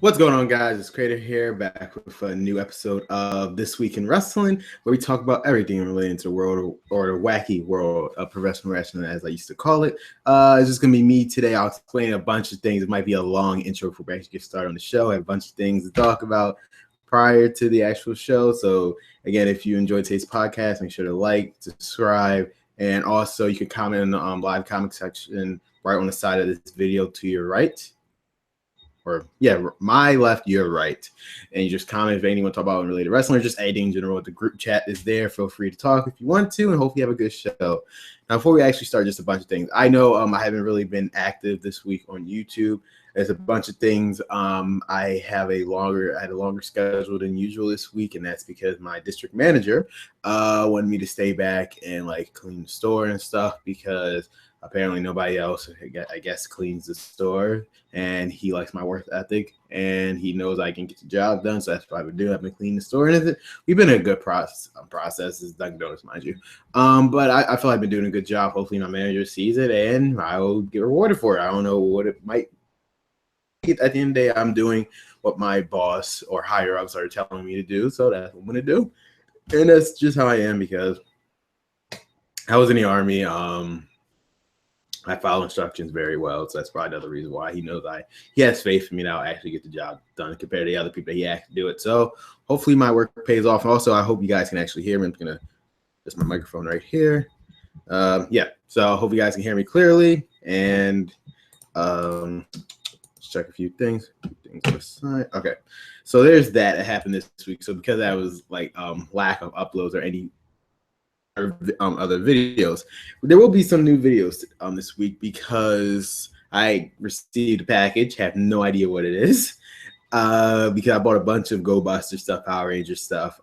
What's going on, guys? It's Creator here, back with a new episode of This Week in Wrestling, where we talk about everything related to the world or the wacky world of professional wrestling, as I used to call it. It's just going to be me today. I'll explain a bunch of things. It might be a long intro before we actually get started on the show. I have a bunch of things to talk about prior to the actual show. So, again, if you enjoyed today's podcast, make sure to like, subscribe, and also you can comment in the live comment section right on the side of this video to your right. Or my left, your right, and you just comment if anyone talk about related wrestling or just anything in general. The group chat is there. Feel free to talk if you want to, and hopefully you have a good show. Now, before we actually start, just a bunch of things. I know I haven't really been active this week on YouTube. There's a bunch of things. I had a longer schedule than usual this week, and that's because my district manager wanted me to stay back and like clean the store and stuff because apparently nobody else, I guess, cleans the store, and he likes my work ethic, and he knows I can get the job done, so that's what I would do. I've been cleaning the store, and we've been in a good process. It's Dunkin' Donuts, mind you. But I feel like I've been doing a good job. Hopefully my manager sees it, and I will get rewarded for it. I don't know what it might be. At the end of the day, I'm doing what my boss or higher-ups are telling me to do, so that's what I'm going to do. And that's just how I am because I was in the Army. I follow instructions very well, so that's probably another reason why he knows he has faith in me that I'll actually get the job done compared to the other people that he actually do it. So hopefully my work pays off. And also, I hope you guys can actually hear me. I'm gonna just my microphone right here. So I hope you guys can hear me clearly. And let's check a few things. Things on the side. Okay, so there's that. It happened this week. So because that was like lack of uploads or any other videos, there will be some new videos this week because I received a package, have no idea what it is, because I bought a bunch of Go Buster stuff, Power Ranger stuff,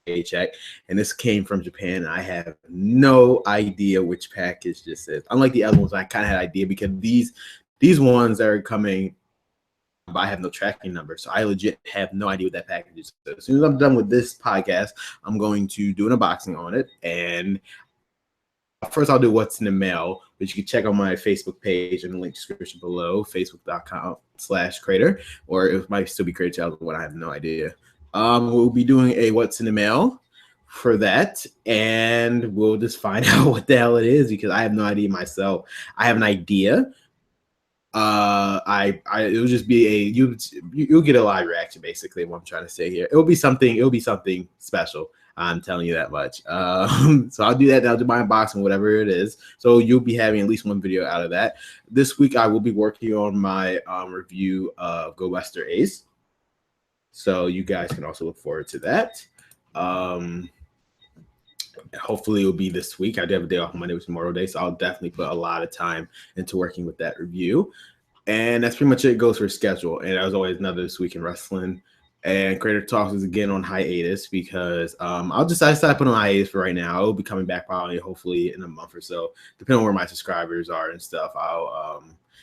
paycheck, and this came from Japan, and I have no idea which package this is. Unlike the other ones, I kind of had an idea because these ones are coming, but I have no tracking number, so I legit have no idea what that package is. So as soon as I'm done with this podcast, I'm going to do an unboxing on it. And first, I'll do what's in the mail, which you can check on my Facebook page in the link description below, facebook.com/creator, or it might still be Creator Channel, but I have no idea. We'll be doing a what's in the mail for that, and we'll just find out what the hell it is because I have no idea myself. I have an idea. It'll just be you'll get a live reaction, basically what I'm trying to say here. It'll be something special. I'm telling you that much. So I'll do that. I'll do my unboxing, whatever it is. So you'll be having at least one video out of that. This week I will be working on my review of Go Buster Ace. So you guys can also look forward to that. Hopefully it will be this week. I do have a day off Monday, which is Memorial Day, so I'll definitely put a lot of time into working with that review. And that's pretty much it. It goes for schedule. And as always, another This Week in Wrestling. And Creator Talks is again on hiatus because I decided to put on hiatus for right now. I'll be coming back probably, hopefully, in a month or so, depending on where my subscribers are and stuff.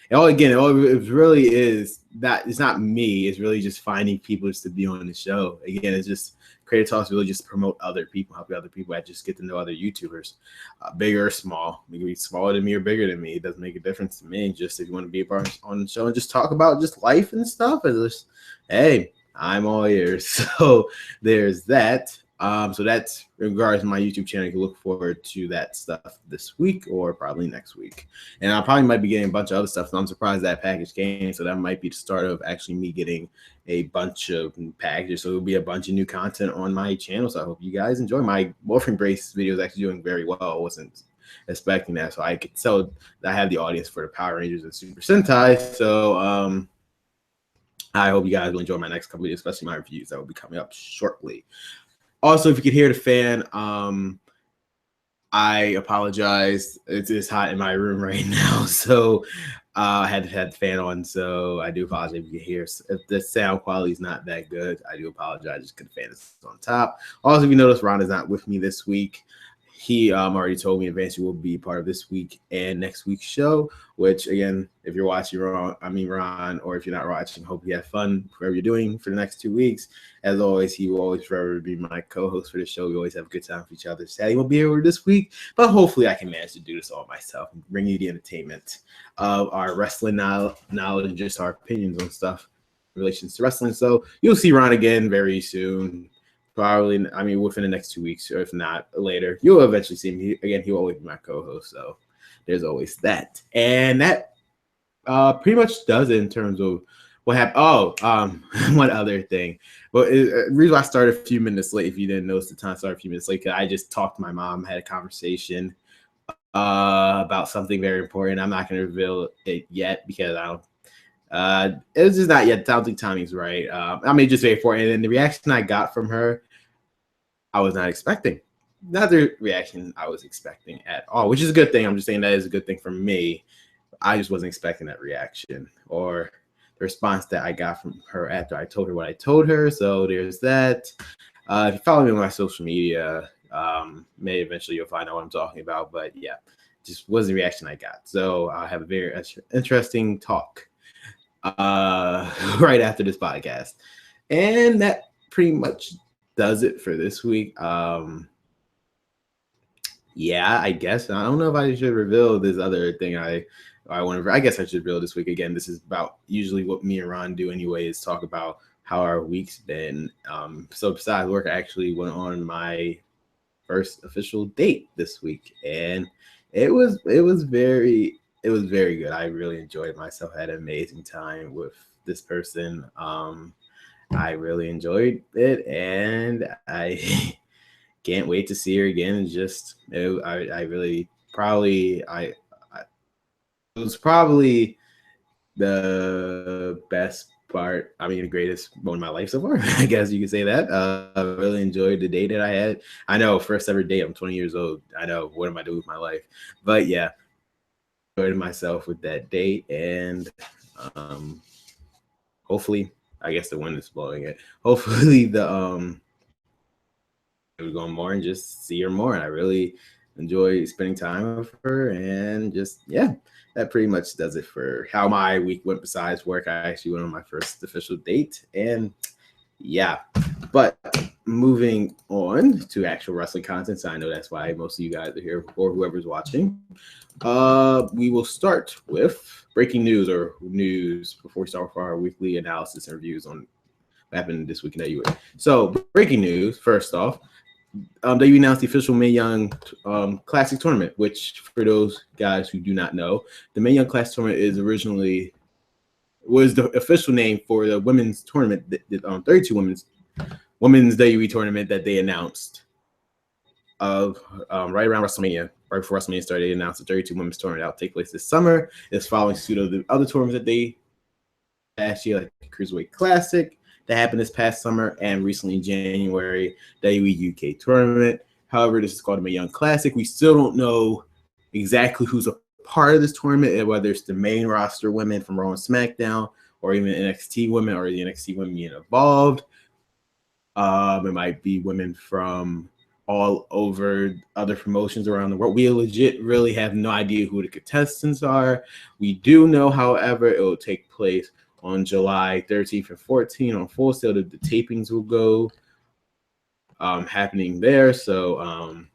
It really is that it's not me. It's really just finding people just to be on the show. Again, it's just Creator Talks really just promote other people, help other people. I just get to know other YouTubers, big or small. You can be smaller than me or bigger than me. It doesn't make a difference to me. Just if you want to be a part on the show and just talk about just life and stuff, and just hey, I'm all ears. So there's that. So that's in regards to my YouTube channel. You can look forward to that stuff this week or probably next week. And I probably might be getting a bunch of other stuff. So I'm surprised that package came. So that might be the start of actually me getting a bunch of packages. So it'll be a bunch of new content on my channel. So I hope you guys enjoy. My Wolfing Brace video is actually doing very well. I wasn't expecting that. So I could tell that I have the audience for the Power Rangers and Super Sentai. So I hope you guys will enjoy my next couple videos, especially my reviews that will be coming up shortly. Also, if you could hear the fan, I apologize. It's hot in my room right now, so I had the fan on, so I do apologize if you can hear. If the sound quality is not that good, I do apologize just because the fan is on top. Also, if you notice, Ron is not with me this week. He already told me in advance he will be part of this week and next week's show, which, again, if you're watching Ron, or if you're not watching, hope you have fun whatever you're doing for the next 2 weeks. As always, he will always forever be my co-host for the show. We always have a good time for each other. Sadly, won't be here this week, but hopefully I can manage to do this all myself and bring you the entertainment of our wrestling knowledge and just our opinions on stuff relations to wrestling. So you'll see Ron again very soon. Probably, I mean, within the next 2 weeks, or if not later, you'll eventually see him again. He'll always be my co-host, so there's always that. And that pretty much does it in terms of what happened. Oh, one other thing. Well, the reason why I started a few minutes late, if you didn't notice the time, I started a few minutes late, because I just talked to my mom, had a conversation about something very important. I'm not going to reveal it yet because I don't. It's just not yet. I don't think timing's right. I mean, just very important. And the reaction I got from her, I was not expecting. Not the reaction I was expecting at all, which is a good thing. I'm just saying that is a good thing for me. I just wasn't expecting that reaction or the response that I got from her after I told her what I told her. So there's that. If you follow me on my social media, maybe eventually you'll find out what I'm talking about. But yeah, just was the reaction I got. So I have a very interesting talk right after this podcast. And that pretty much does it for this week. Yeah, I guess. I don't know if I should reveal this other thing I want to. I guess I should reveal this week. Again, this is about usually what me and Ron do anyway, is talk about how our week's been. So besides work, I actually went on my first official date this week, and it was very good. I really enjoyed myself. I had an amazing time with this person. I really enjoyed it, and I can't wait to see her again. Just I really probably it was probably the best part. I mean, the greatest moment of my life so far. I guess you could say that. I really enjoyed the day that I had. I know, first ever date. I'm 20 years old. I know, what am I doing with my life? But yeah, enjoyed myself with that date, and hopefully, I guess the wind is blowing it. Hopefully we're going more and just see her more. And I really enjoy spending time with her, and just, yeah, that pretty much does it for how my week went besides work. I actually went on my first official date, and yeah, but moving on to actual wrestling content. So I know that's why most of you guys are here, or whoever's watching. We will start with breaking news before we start with our weekly analysis and reviews on what happened this week in WWE. So breaking news, first off, they announced the official Mae Young Classic tournament, which, for those guys who do not know, the Mae Young Classic tournament was the official name for the women's tournament, the 32 women's WWE tournament that they announced right around WrestleMania, right before WrestleMania started. They announced the 32 women's tournament that will take place this summer. It's following suit of the other tournaments that they last year, like the Cruiserweight Classic that happened this past summer, and recently in January, WWE UK tournament. However, this is called the Mae Young Classic. We still don't know exactly who's a part of this tournament, and whether it's the main roster women from Raw and SmackDown, or even NXT women, or the NXT women being involved. It might be women from all over other promotions around the world. We legit really have no idea who the contestants are. We do know, however, it will take place on July 13th and 14th on Full Sail. The tapings will go happening there. So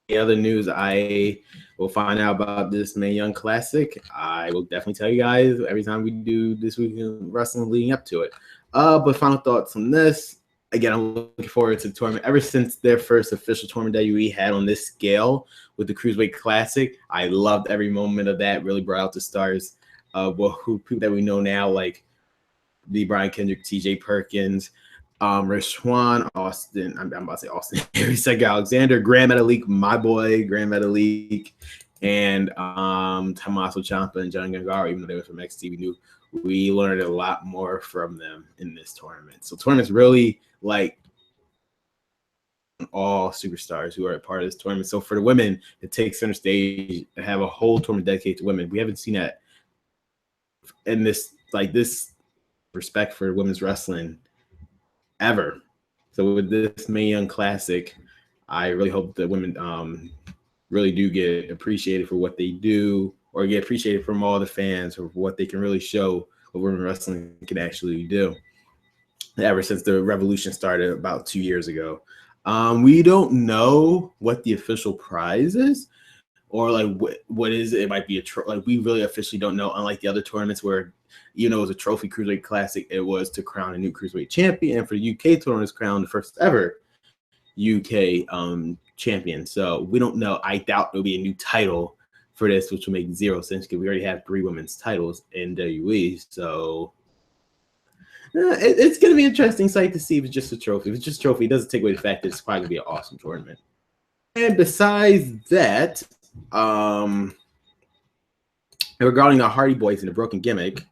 the other news I will find out about this Mae Young Classic, I will definitely tell you guys every time we do This Week in Wrestling leading up to it. But final thoughts on this. Again, I'm looking forward to the tournament. Ever since their first official tournament that we had on this scale with the Cruiserweight Classic, I loved every moment of that. Really brought out the stars. Who that we know now, like the Brian Kendrick, TJ Perkins, Rich Swann, Austin. I'm about to say Austin. Cedric Alexander, Grand Metalik, my boy, Grand Metalik, and Tommaso Ciampa and John Gangaro. Even though they were from NXT, we learned a lot more from them in this tournament. So tournament's really like all superstars who are a part of this tournament. So for the women, it takes center stage and have a whole tournament dedicated to women. We haven't seen that in this respect for women's wrestling ever. So with this Mae Young Classic, I really hope that women really do get appreciated for what they do, or get appreciated from all the fans for what they can really show what women's wrestling can actually do. Ever since the revolution started about 2 years ago. We don't know what the official prize is, or like what is it? It might be a like we really officially don't know. Unlike the other tournaments where it was a trophy cruiserweight classic, it was to crown a new cruiserweight champion, and for the UK tournament, crown the first ever UK champion. So we don't know. I doubt there'll be a new title for this, which will make zero sense because we already have 3 women's titles in WWE. So it's going to be an interesting sight to see if it's just a trophy. If it's just a trophy, it doesn't take away the fact that it's probably going to be an awesome tournament. And besides that, regarding the Hardy Boys and the broken gimmick,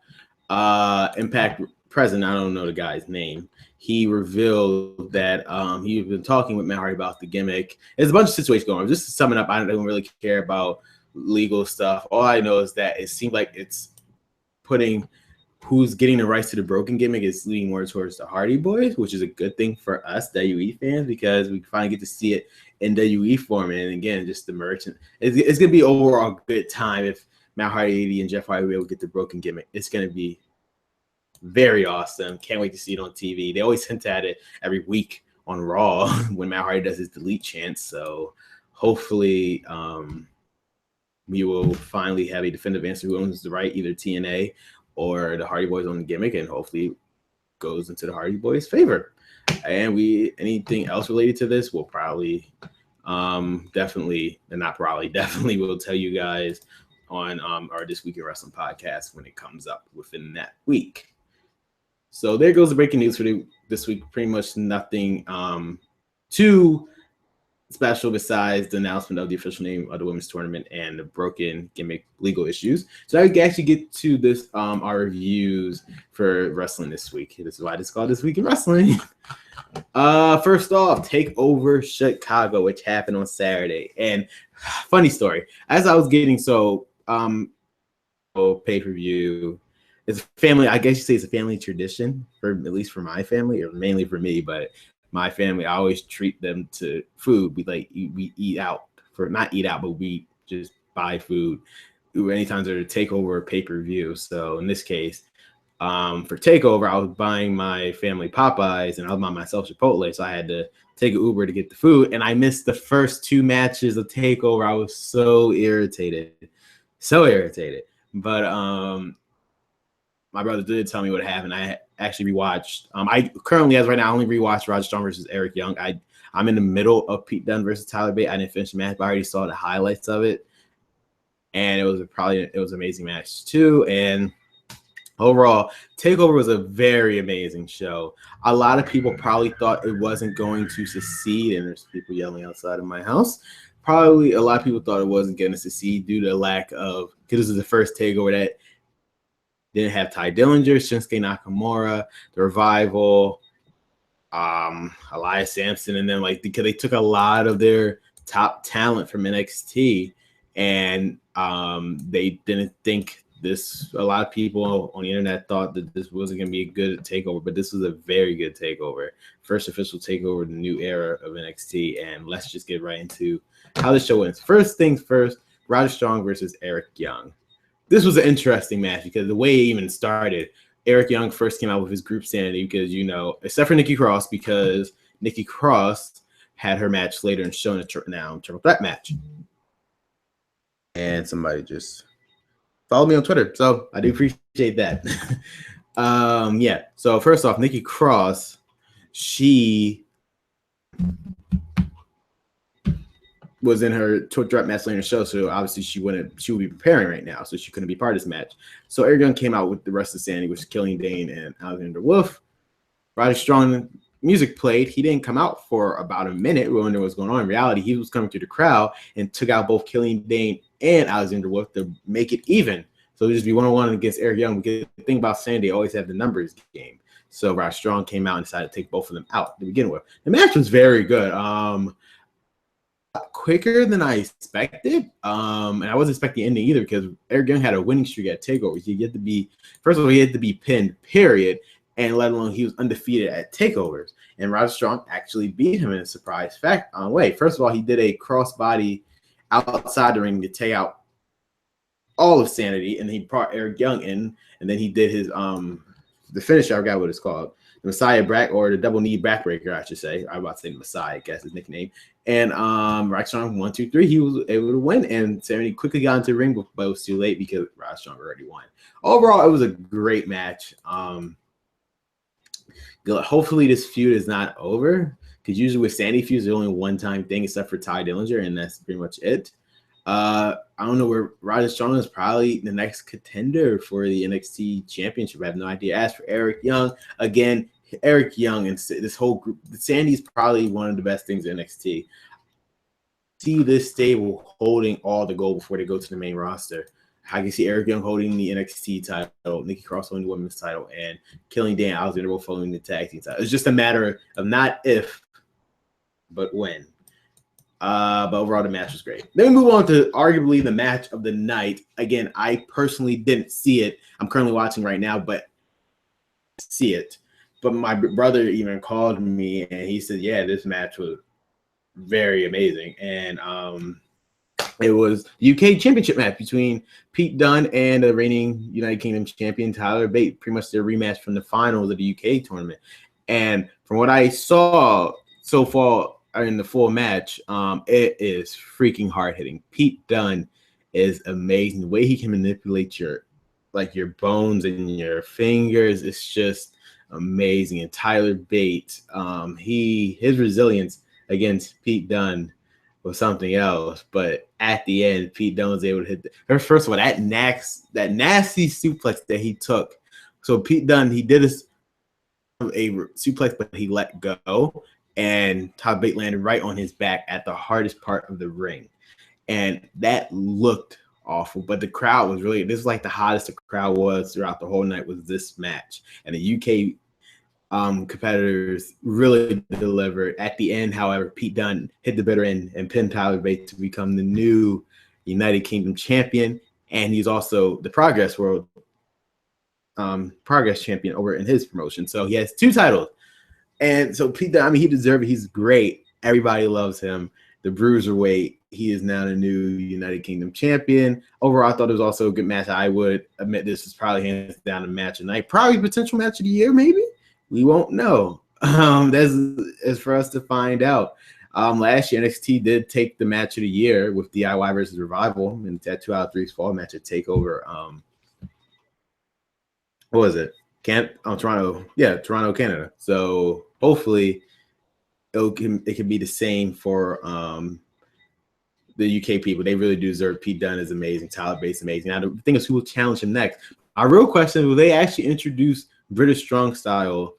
Impact president, I don't know the guy's name, he revealed that he'd been talking with Matt Hardy about the gimmick. There's a bunch of situations going on. Just to sum it up, I don't really care about legal stuff. All I know is that it seemed like it's putting who's getting the rights to the broken gimmick is leaning more towards the Hardy Boys, which is a good thing for us WWE fans because we finally get to see it in WWE form. And again, just the merchant. It's going to be overall a good time if Matt Hardy and Jeff Hardy will get the broken gimmick. It's going to be very awesome. Can't wait to see it on TV. They always hint at it every week on Raw when Matt Hardy does his delete chants. So hopefully we will finally have a definitive answer who owns the right, either TNA or the Hardy Boys on the gimmick, and hopefully it goes into the Hardy Boys' favor. And anything else related to this, we'll probably definitely will tell you guys on our This Week in Wrestling podcast when it comes up within that week. So there goes the breaking news for this week. Pretty much nothing too special besides the announcement of the official name of the women's tournament and the broken gimmick legal issues. So I can actually get to this our reviews for wrestling this week. This is why it's called This Week in Wrestling. First off, Takeover Chicago, which happened on Saturday. And funny story, as I was getting pay-per-view, it's a family, I guess you say it's a family tradition, for at least for my family, or mainly for me, but my family, I always treat them to food. We eat out not eat out, but we just buy food anytime there's a Takeover or pay-per-view. So in this case, for Takeover, I was buying my family Popeyes and I was buying myself Chipotle. So I had to take an Uber to get the food. And I missed the first 2 matches of Takeover. I was so irritated. But my brother did tell me what happened. I actually rewatched. I currently, as right now, I only rewatched Roger Strong versus Eric Young. I'm in the middle of Pete Dunne versus Tyler Bate. I didn't finish the match, but I already saw the highlights of it, and it was an amazing match too. And overall, Takeover was a very amazing show. A lot of people probably thought it wasn't going to succeed, and there's people yelling outside of my house. Probably a lot of people thought it wasn't going to succeed due to lack of, because this is the first Takeover that didn't have Ty Dillinger, Shinsuke Nakamura, The Revival, Elias Sampson, and then because they took a lot of their top talent from NXT, and they didn't think this. A lot of people on the internet thought that this wasn't going to be a good Takeover, but this was a very good Takeover. First official Takeover in the new era of NXT, and let's just get right into how the show ends. First things first, Roger Strong versus Eric Young. This was an interesting match because the way it even started, Eric Young first came out with his group sanity because, except for Nikki Cross, because Nikki Cross had her match later and shown a triple threat match. And somebody just followed me on Twitter, so I do appreciate that. Yeah, so first off, Nikki Cross, she was in her threat match later in the show, so obviously she would be preparing right now, so she couldn't be part of this match. So Eric Young came out with the rest of Sandy, which is Killian Dane and Alexander Wolf. Roddy Strong music played. He didn't come out for about a minute when there was going on. In reality, he was coming through the crowd and took out both Killian Dane and Alexander Wolf to make it even. So it would just be 1-on-1 against Eric Young, because the thing about Sandy, they always have the numbers game. So Roddy Strong came out and decided to take both of them out to begin with. The match was very good. Quicker than I expected, and I wasn't expecting the ending either, because Eric Young had a winning streak at Takeover. He had to be pinned, period, and let alone he was undefeated at Takeovers. And Roger Strong actually beat him in a surprise way. First of all, he did a crossbody outside the ring to take out all of Sanity, and he brought Eric Young in, and then he did his the finisher. I forgot what it's called. Messiah or the double knee backbreaker, I should say. I'm about to say Messiah, I guess his nickname. And Roderick Strong 1, 2, 3, he was able to win, and Sammy quickly got into the ring, but it was too late because Roderick Strong already won. Overall, it was a great match. Hopefully this feud is not over, because usually with Sandy feuds, there's only a one-time thing except for Ty Dillinger, and that's pretty much it. I don't know where Roderick Strong is probably the next contender for the NXT Championship. I have no idea. As for Eric Young, again, Eric Young and this whole group, Sandy's probably one of the best things in NXT. See this stable holding all the gold before they go to the main roster. I can see Eric Young holding the NXT title, Nikki Cross holding the women's title, and Killing Dan Alexander both holding the tag team title. It's just a matter of not if, but when. But overall, the match was great. Then we move on to arguably the match of the night. Again, I personally didn't see it. I'm currently watching right now, but see it. But my brother even called me, and he said, yeah, this match was very amazing. And it was the UK Championship match between Pete Dunne and the reigning United Kingdom champion Tyler Bate, pretty much their rematch from the finals of the UK tournament. And from what I saw so far in the full match, it is freaking hard hitting. Pete Dunne is amazing. The way he can manipulate your bones and your fingers, it's just amazing. And Tyler Bate, his resilience against Pete Dunne was something else. But at the end, Pete Dunne was able to hit first of all, that nasty suplex that he took. So Pete Dunne, he did a suplex, but he let go, and Tyler Bate landed right on his back at the hardest part of the ring. And that looked awful, but the crowd was really, this is like the hottest the crowd was throughout the whole night was this match. And the UK competitors really delivered. At the end, however, Pete Dunne hit the bitter end and pinned Tyler Bate to become the new United Kingdom champion, and he's also the Progress champion over in his promotion. So he has 2 titles, and so Pete Dunne, he deserves it. He's great. Everybody loves him. The Bruiserweight, he is now the new United Kingdom champion. Overall, I thought it was also a good match. I would admit this is probably hands down a match of the night, probably potential match of the year, maybe. We won't know. That's for us to find out. Last year, NXT did take the match of the year with DIY versus Revival in that 2 out of 3 fall match at Takeover. What was it? Toronto. Yeah, Toronto, Canada. So hopefully it can be the same for the UK people. They really do deserve. Pete Dunne is amazing. Tyler Bates amazing. Now the thing is, who will challenge him next? Our real question is, will they actually introduce British Strong Style?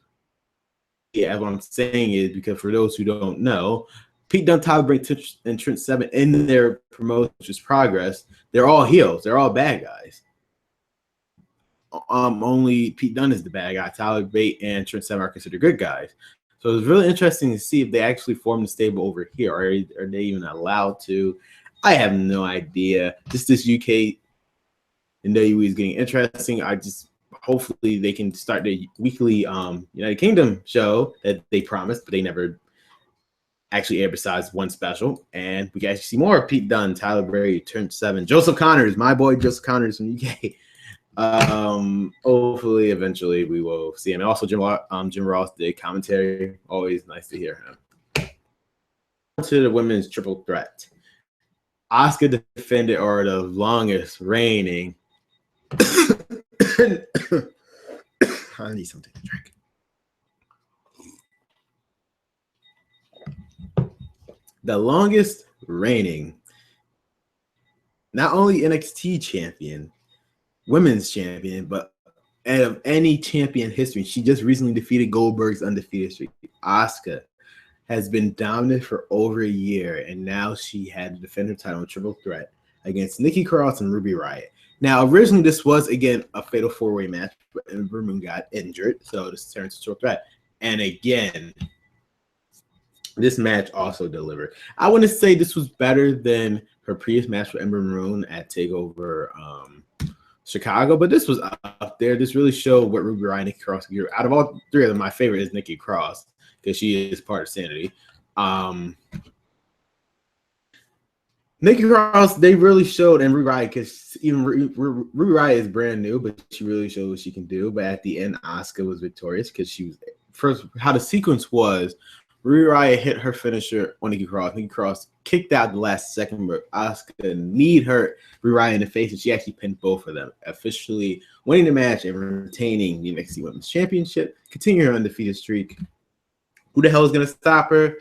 Yeah, what I'm saying is, because for those who don't know, Pete Dunne, Tyler Bates, and Trent Seven in their promotion, which is Progress, they're all heels. They're all bad guys. Only Pete Dunne is the bad guy. Tyler Bate and Trent Seven are considered good guys. So it's really interesting to see if they actually form the stable over here. Are they even allowed to? I have no idea. Just this UK and WWE is getting interesting. Hopefully they can start the weekly United Kingdom show that they promised, but they never actually aired besides one special. And we can actually see more of Pete Dunne, Tyler Bate, Trent Seven, Joseph Connors, my boy Joseph Connors from UK. Hopefully eventually we will see him. And also Jim Ross did commentary. Always nice to hear him. To the women's triple threat. Asuka defended the longest reigning. I need something to drink. The longest reigning, not only NXT champion, women's champion, but out of any champion history. She just recently defeated Goldberg's undefeated streak. Asuka has been dominant for over a year, and now she had to defend her title in triple threat against Nikki Cross and Ruby Riott. Now, originally, this was, again, a fatal 4-way match, but Ember Moon got injured, so this turns to triple threat. And again, this match also delivered. I wouldn't say this was better than her previous match with Ember Moon at TakeOver Chicago, but this was up there. This really showed what Ruby Riott and Nikki Cross could do. Out of all 3 of them, my favorite is Nikki Cross because she is part of Sanity. Nikki Cross, they really showed, and Ruby Riott, because even Ruby Riott is brand new, but she really showed what she can do. But at the end, Asuka was victorious because she was first how the sequence was. Rhea Ripley hit her finisher on Nikki Cross. Nikki Cross kicked out the last second, but Asuka knee hurt Rhea Ripley in the face, and she actually pinned both of them, officially winning the match and retaining the NXT Women's Championship, continuing her undefeated streak. Who the hell is going to stop her?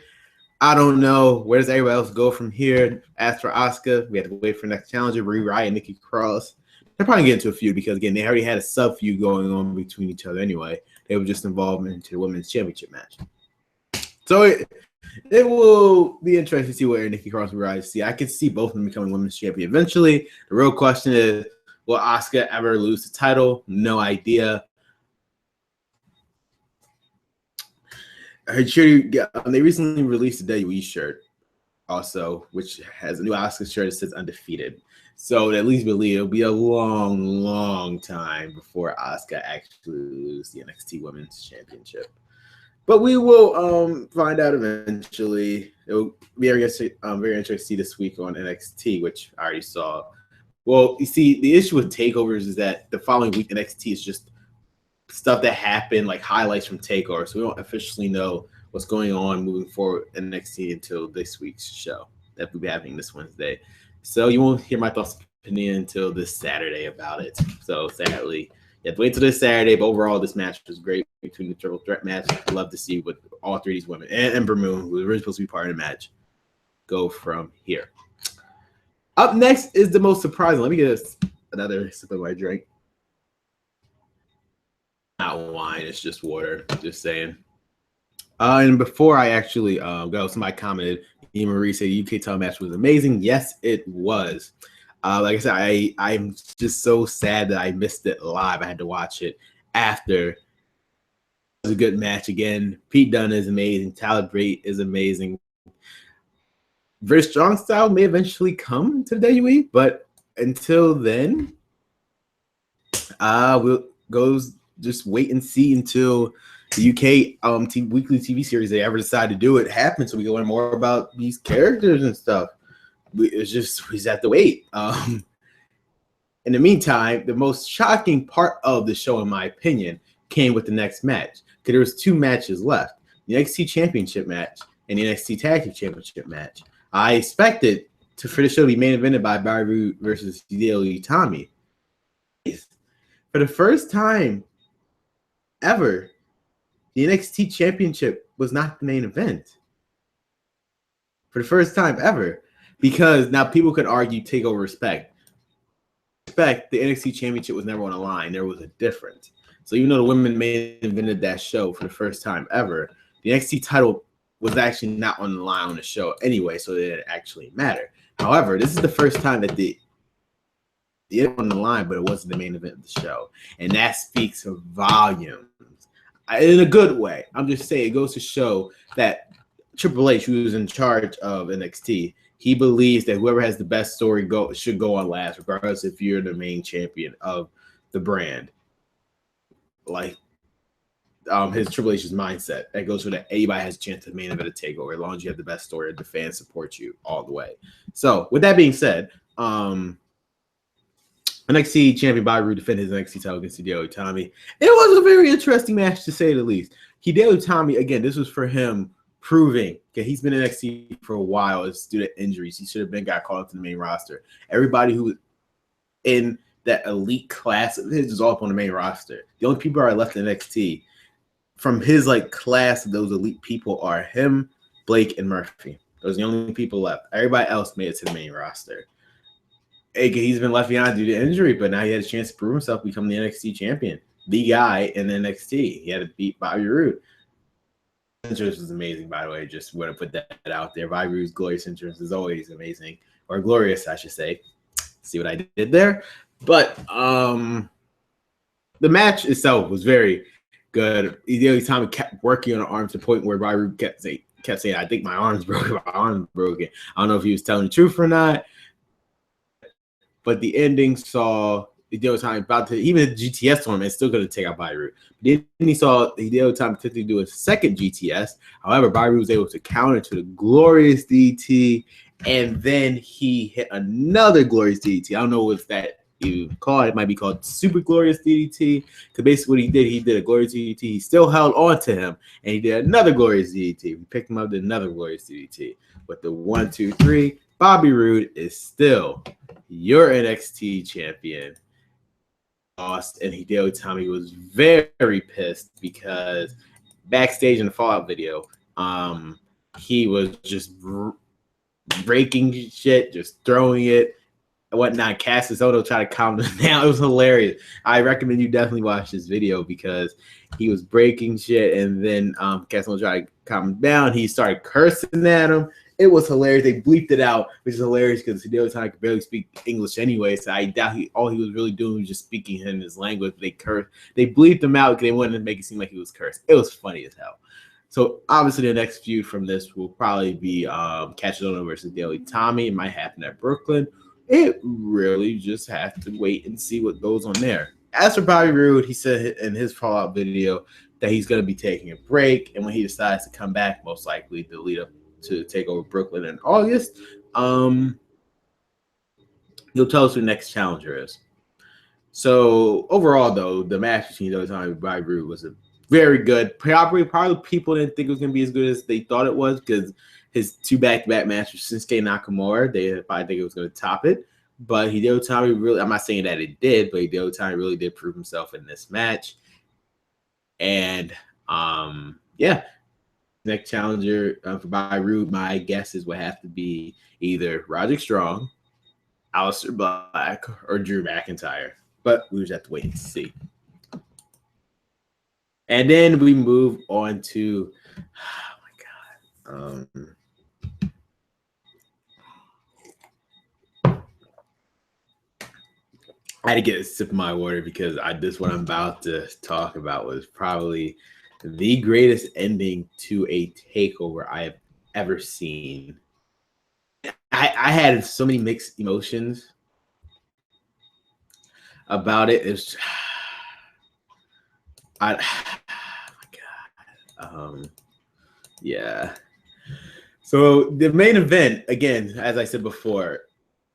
I don't know. Where does everybody else go from here? As for Asuka, we have to wait for the next challenger, Rhea Ripley and Nikki Cross. They'll probably get into a feud because, again, they already had a sub-feud going on between each other anyway. They were just involved into the Women's Championship match. So it will be interesting to see where Nikki Cross and Rhea Ripley see. I can see both of them becoming Women's Champion eventually. The real question is, will Asuka ever lose the title? No idea. Her shirt, they recently released a WWE shirt also, which has a new Asuka shirt that says undefeated. So at least believe it'll be a long, long time before Asuka actually loses the NXT Women's Championship. But we will find out eventually. It will be very interesting to see this week on NXT, which I already saw. Well, you see, the issue with takeovers is that the following week NXT is just stuff that happened, like highlights from takeover. So we don't officially know what's going on moving forward in NXT until this week's show that will be happening this Wednesday. So you won't hear my thoughts opinion until this Saturday about it. So sadly, you have to wait till this Saturday. But overall, this match was great between the triple threat match. I'd love to see what all three of these women and Ember Moon, who was originally supposed to be part of the match, go from here. Up next is the most surprising. Let me get another sip of my drink. Not wine, it's just water. Just saying. And before I actually go, somebody commented, E. Marie said the UK title match was amazing. Yes, it was. Like I said, I'm just so sad that I missed it live. I had to watch it after. It was a good match again. Pete Dunne is amazing. Tyler Bate is amazing. Very strong style may eventually come to the WWE, but until then, we'll just wait and see until the UK weekly TV series they ever decide to do it happens, so we can learn more about these characters and stuff. We just have to wait. In the meantime, the most shocking part of the show, in my opinion, came with the next match, because there was two matches left: the NXT Championship match and the NXT Tag Team Championship match. I expected for the show to be main evented by Bobby Roode versus Hideo Itami. For the first time ever, the NXT Championship was not the main event. For the first time ever. Because now people could argue takeover respect. The NXT Championship was never on the line. There was a difference. So even though the women main evented that show for the first time ever, the NXT title was actually not on the line on the show anyway, so it didn't actually matter. However, this is the first time that it on the line, but it wasn't the main event of the show. And that speaks volumes. In a good way. I'm just saying, it goes to show that Triple H, who is in charge of NXT, he believes that whoever has the best story should go on last, regardless if you're the main champion of the brand. Like his Triple H's mindset. That goes for that anybody has a chance to main event a takeover, as long as you have the best story, the fans support you all the way. So with that being said, NXT champion Bobby Roode defended his NXT title against Hideo Itami. It was a very interesting match, to say the least. Hideo Itami, again, this was for him proving, okay, he's been in NXT for a while. It's due to injuries. He should have got called up to the main roster. Everybody who was in that elite class of his is all up on the main roster. The only people who are left in NXT from his class of those elite people are him, Blake, and Murphy. Those are the only people left. Everybody else made it to the main roster. He's been left behind due to injury, but now he had a chance to prove himself, become the NXT champion, the guy in NXT. He had to beat Bobby Roode. Entrance was amazing, by the way. Just want to put that out there. Bobby Roode's glorious entrance is always amazing, or glorious, I should say. See what I did there? But the match itself was very good. Hideo Itami kept working on the arms to the point where Bobby Roode kept saying, "I think my arm's broken. My arm's broken." I don't know if he was telling the truth or not. But the ending saw Hideo Itami about to, even a GTS tournament, still going to take out Bobby Roode. Then he saw Hideo Itami potentially do a second GTS. However, Bobby Roode was able to counter to the glorious DT, and then he hit another glorious DT. I don't know if that you call it. It might be called Super Glorious DDT. Because basically what he did a Glorious DDT. He still held on to him, and he did another Glorious DDT. We picked him up, did another Glorious DDT. With the 1, 2, 3, Bobby Roode is still your NXT champion. Lost, and Hideo Itami was very pissed because backstage in the Fallout video, he was just breaking shit, just throwing it and whatnot. Cassius Ohno tried to calm him down. It was hilarious. I recommend you definitely watch this video because he was breaking shit, and then Cassius Ohno tried to calm him down. He started cursing at him. It was hilarious. They bleeped it out, which is hilarious because Hideo Itami could barely speak English anyway. So I doubt all he was really doing was just speaking in his language. They bleeped him out because they wanted to make it seem like he was cursed. It was funny as hell. So obviously the next feud from this will probably be Cassius Ohno versus Hideo Itami. It might happen at Brooklyn. It really just have to wait and see what goes on there. As for Bobby Roode, he said in his Fallout video that he's going to be taking a break, and when he decides to come back, most likely to lead up to Takeover Brooklyn in August, he'll tell us who the next challenger is. So overall, though, the match between Hideo Itami and Bobby Roode was a very good. Probably people didn't think it was going to be as good as they thought it was because his 2 back-to-back matches with Shinsuke Nakamura, they probably think it was going to top it. But Hideo Itami really, I'm not saying that it did, but Hideo Itami really did prove himself in this match. And yeah. Next challenger for Bobby Roode, my guess is would have to be either Roderick Strong, Aleister Black, or Drew McIntyre. But we just have to wait and see. And then we move on to, oh my God. I had to get a sip of my water because this what I'm about to talk about was probably the greatest ending to a takeover I have ever seen. I had so many mixed emotions about it. It's oh my God. Yeah. So the main event, again, as I said before,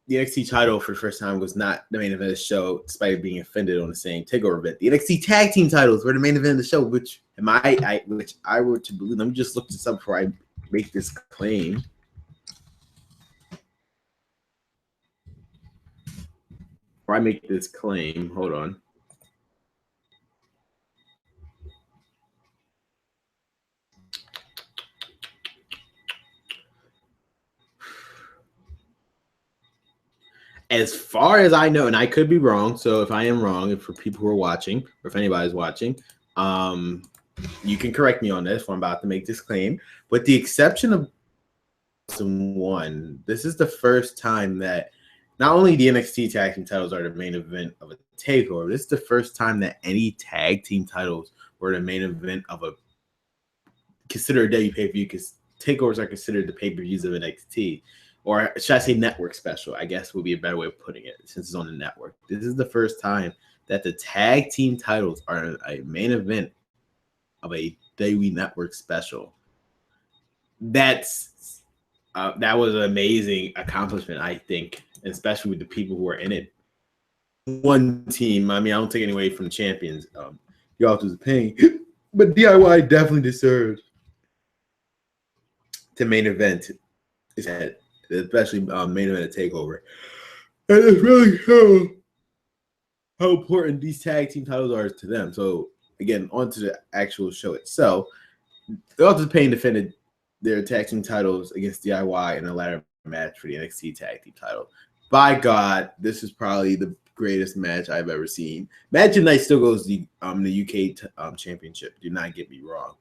the NXT title for the first time was not the main event of the show, despite being offended on the same takeover event. The NXT tag team titles were the main event of the show, which I were to believe. Let me just look this up before I make this claim. Before I make this claim, hold on. As far as I know, and I could be wrong, so if I am wrong, if for people who are watching, or if anybody's watching, you can correct me on this when I'm about to make this claim. With the exception of one, this is the first time that not only the NXT tag team titles are the main event of a takeover, this is the first time that any tag team titles were the main event of a considered a pay-per-view, because takeovers are considered the pay-per-views of NXT. Or should I say network special, I guess would be a better way of putting it, since it's on the network. This is the first time that the tag team titles are a main event of a WWE network special. That was an amazing accomplishment, I think, especially with the people who are in it. One team, I mean, I don't take any away from the champions. The Authors of Pain, but DIY definitely deserves to main event is that. Especially main event of Takeover. And it's really how important these tag team titles are to them. So, again, on to the actual show itself. The Authors of Pain defended their tag team titles against DIY in a ladder match for the NXT tag team title. By God, this is probably the greatest match I've ever seen. Match of Night still goes the UK championship. Do not get me wrong.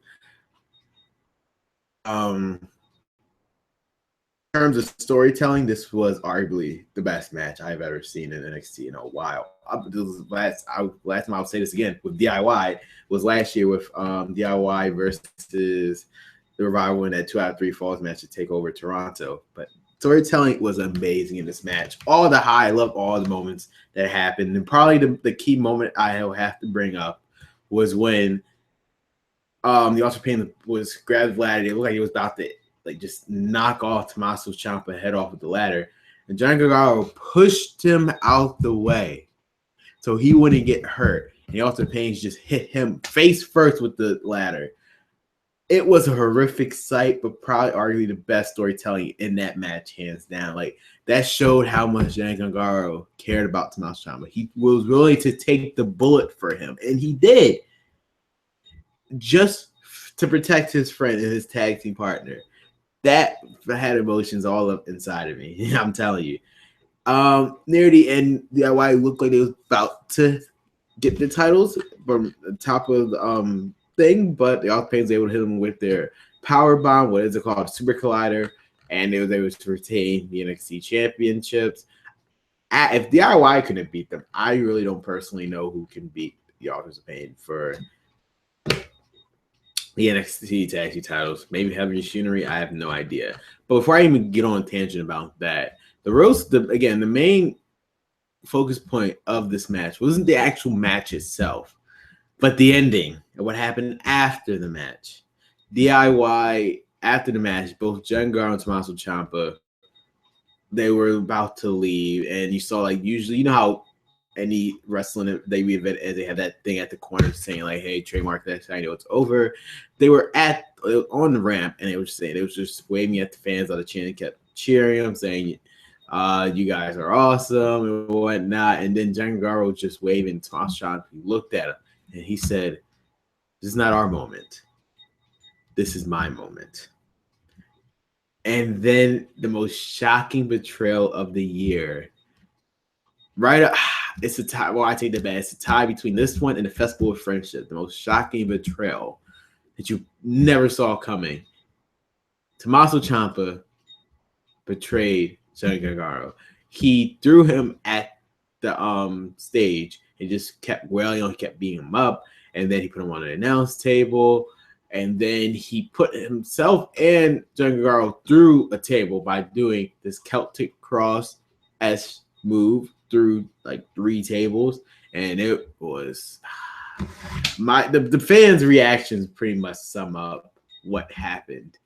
In terms of storytelling, this was arguably the best match I've ever seen in NXT in a while. Last time I'll say this again with DIY was last year with DIY versus the Revival in that 2 out of 3 falls match to take over Toronto. But storytelling was amazing in this match. I love all the moments that happened. And probably the key moment I will have to bring up was when the Authors of Pain was grabbed Vlad. It looked like he was about to just knock off Tommaso Ciampa head off with the ladder. And Johnny Gargano pushed him out the way. so he wouldn't get hurt. And Austin Page just hit him face first with the ladder. It was a horrific sight, but probably arguably the best storytelling in that match, hands down. Like, that showed how much Johnny Gargano cared about Tommaso Ciampa. He was willing to take the bullet for him, and he did, just to protect his friend and his tag team partner. That had emotions all up inside of me. I'm telling you. Near the end, DIY looked like they was about to get the titles from the top of the thing, but the Austin Page was able to hit them with their power bomb. What is it called? Super Collider, and they was able to retain the NXT championships. If DIY couldn't beat them, I really don't personally know who can beat the Authors of Pain for the NXT tag team titles. Maybe Heavy Machinery. I have no idea. But before I even get on a tangent about that, the main focus point of this match wasn't the actual match itself, but the ending and what happened after the match. DIY, after the match, both Jinder Mahal and Tommaso Ciampa, they were about to leave, and you saw, like, usually, you know how any wrestling debut event is, they have that thing at the corner saying, like, hey, trademark that, I know it's over. They were on the ramp, and they were just waving at the fans on the chin and kept cheering them, saying, you guys are awesome and whatnot. And then Jinder Mahal was just waving. Tommaso Ciampa looked at him, and he said, this is not our moment. This is my moment. And then the most shocking betrayal of the year. It's a tie. Well, I take that back. It's a tie between this one and the Festival of Friendship. The most shocking betrayal that you never saw coming. Tommaso Ciampa betrayed Johnny Gargano. He threw him at the stage and just kept wailing on. He kept beating him up, and then he put him on an announce table, and then he put himself and Johnny Gargano through a table by doing this Celtic cross-esque move through like 3 tables, and it was the fans' reactions pretty much sum up what happened.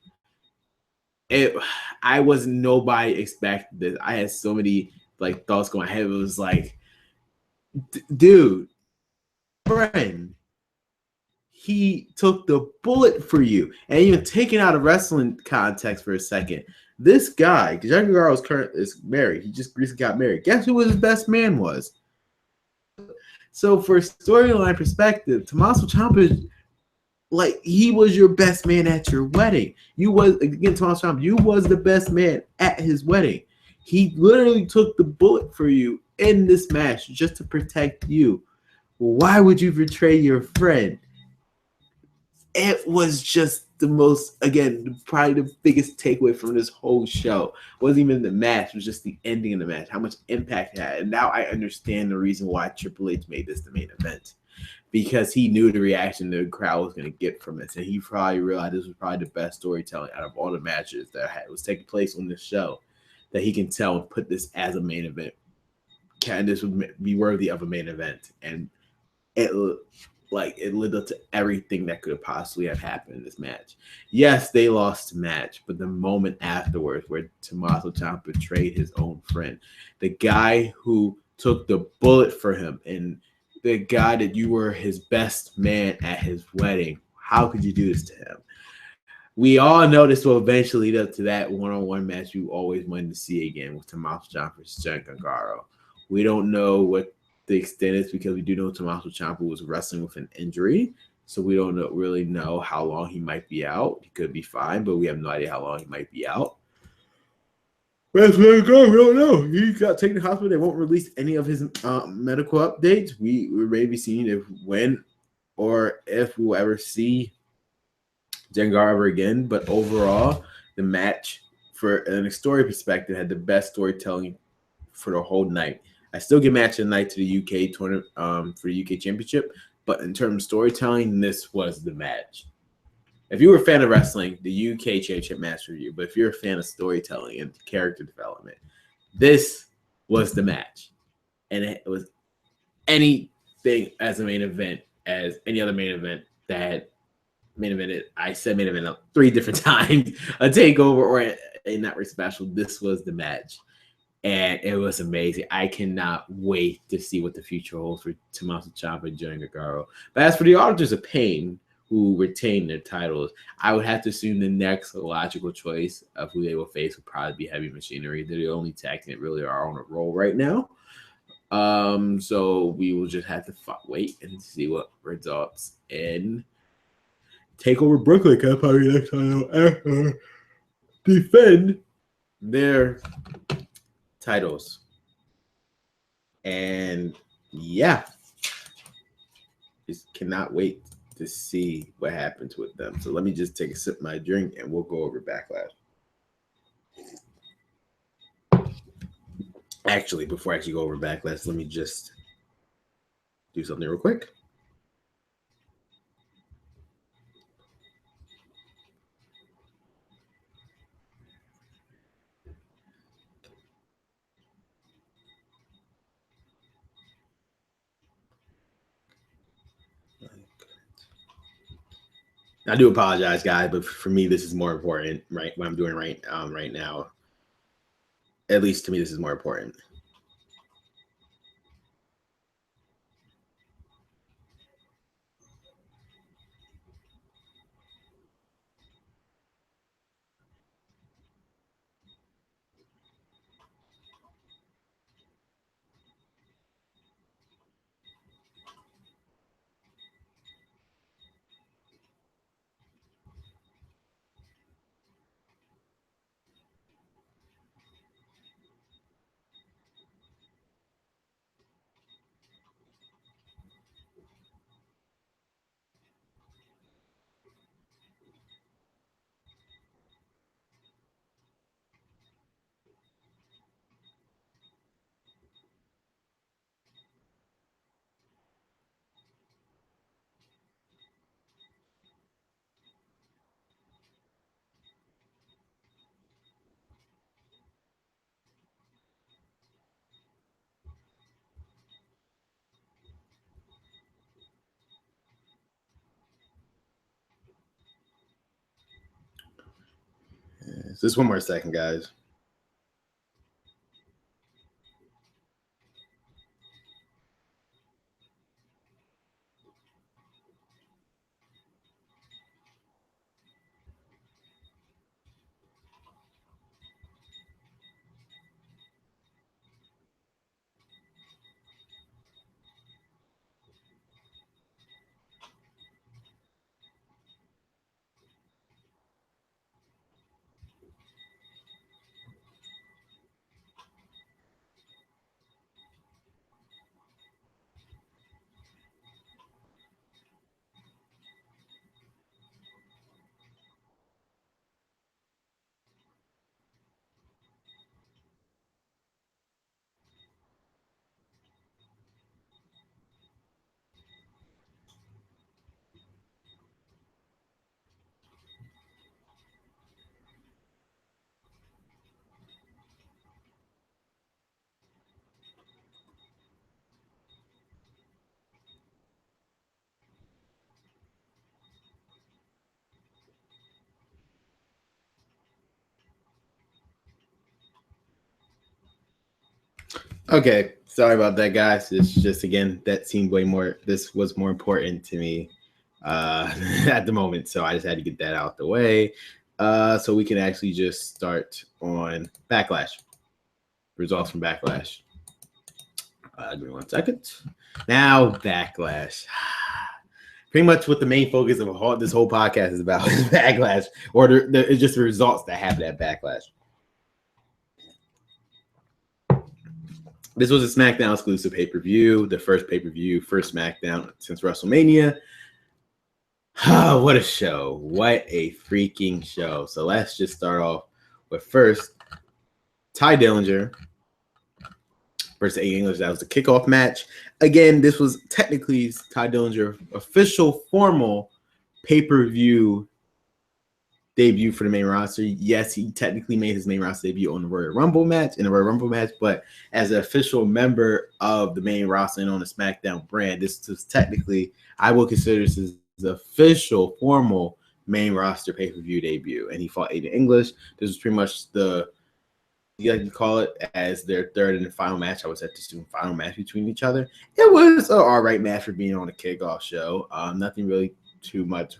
Nobody expected this. I had so many like thoughts going ahead. It was like, dude, friend, he took the bullet for you. And even taking out of wrestling context for a second, this guy, Johnny Gargano is married. He just recently got married. Guess who his best man was? So for storyline perspective, Tommaso Ciampa, like, he was your best man at your wedding. Tommaso Ciampa, you was the best man at his wedding. He literally took the bullet for you in this match just to protect you. Why would you betray your friend? It was just the most, again, probably the biggest takeaway from this whole show. It wasn't even the match, it was just the ending of the match, how much impact it had. And now I understand the reason why Triple H made this the main event. Because he knew the reaction the crowd was going to get from it. And he probably realized this was probably the best storytelling out of all the matches that was taking place on this show, that he can tell and put this as a main event. This would be worthy of a main event. And it lived up to everything that could possibly have happened in this match. Yes, they lost the match, but the moment afterwards where Tommaso Ciampa betrayed his own friend, the guy who took the bullet for him, and the guy that you were his best man at his wedding, how could you do this to him? We all know this will eventually lead up to that one-on-one match you always wanted to see again with Tommaso Ciampa versus Johnny Gargano. We don't know what the extent is because we do know Tommaso Ciampa was wrestling with an injury, so we don't really know how long he might be out. He could be fine, but we have no idea how long he might be out. Where's Johnny Gargano? We don't know. He got taken to the hospital. They won't release any of his medical updates. We may be seeing when or if we will ever see Johnny Gargano again. But overall, the match, for a story perspective, had the best storytelling for the whole night. I still give match of the night to the UK tournament for the UK Championship, but in terms of storytelling, this was the match. If you were a fan of wrestling, the UK Championship match for you. But if you're a fan of storytelling and character development, this was the match. And it was anything as a main event as any other main event that main evented. I said main event 3 different times. A takeover or a not special. This was the match. and it was amazing. I cannot wait to see what the future holds for Tommaso Ciampa and Johnny Gargano. But as for the Authors of Pain, who retain their titles, I would have to assume the next logical choice of who they will face would probably be Heavy Machinery. They're the only tag team that really are on a roll right now. So we will just have to wait and see what results in Takeover Brooklyn. Can probably next time ever defend their titles. And yeah, just cannot wait to see what happens with them. So let me just take a sip of my drink and we'll go over Backlash. Actually, before I actually go over Backlash, let me just do something real quick. I do apologize, guys, but for me, this is more important, right? What I'm doing right now. At least to me, this is more important. Just one more second, guys. Okay, sorry about that, guys. It's just again that seemed way more. This was more important to me at the moment, so I just had to get that out the way, so we can actually just start on Backlash. Results from Backlash. Give me 1 second. Now Backlash. Pretty much what the main focus of this whole podcast is about is Backlash, or it's just the results that happen at Backlash. This was a Smackdown exclusive pay-per-view, the first pay-per-view, first Smackdown since WrestleMania. Oh, what a show. What a freaking show. So let's just start off with first, Ty Dillinger versus A. English. That was the kickoff match. Again, this was technically Ty Dillinger official formal pay-per-view debut for the main roster. Yes, he technically made his main roster debut on the Royal Rumble match, but as an official member of the main roster and on the SmackDown brand, this is technically, I will consider this as the official formal main roster pay-per-view debut. And he fought Aiden English. This was pretty much the you like to call it, as their third and final match. I was at the final match between each other. It was an all right match for being on a kickoff show. Nothing really too much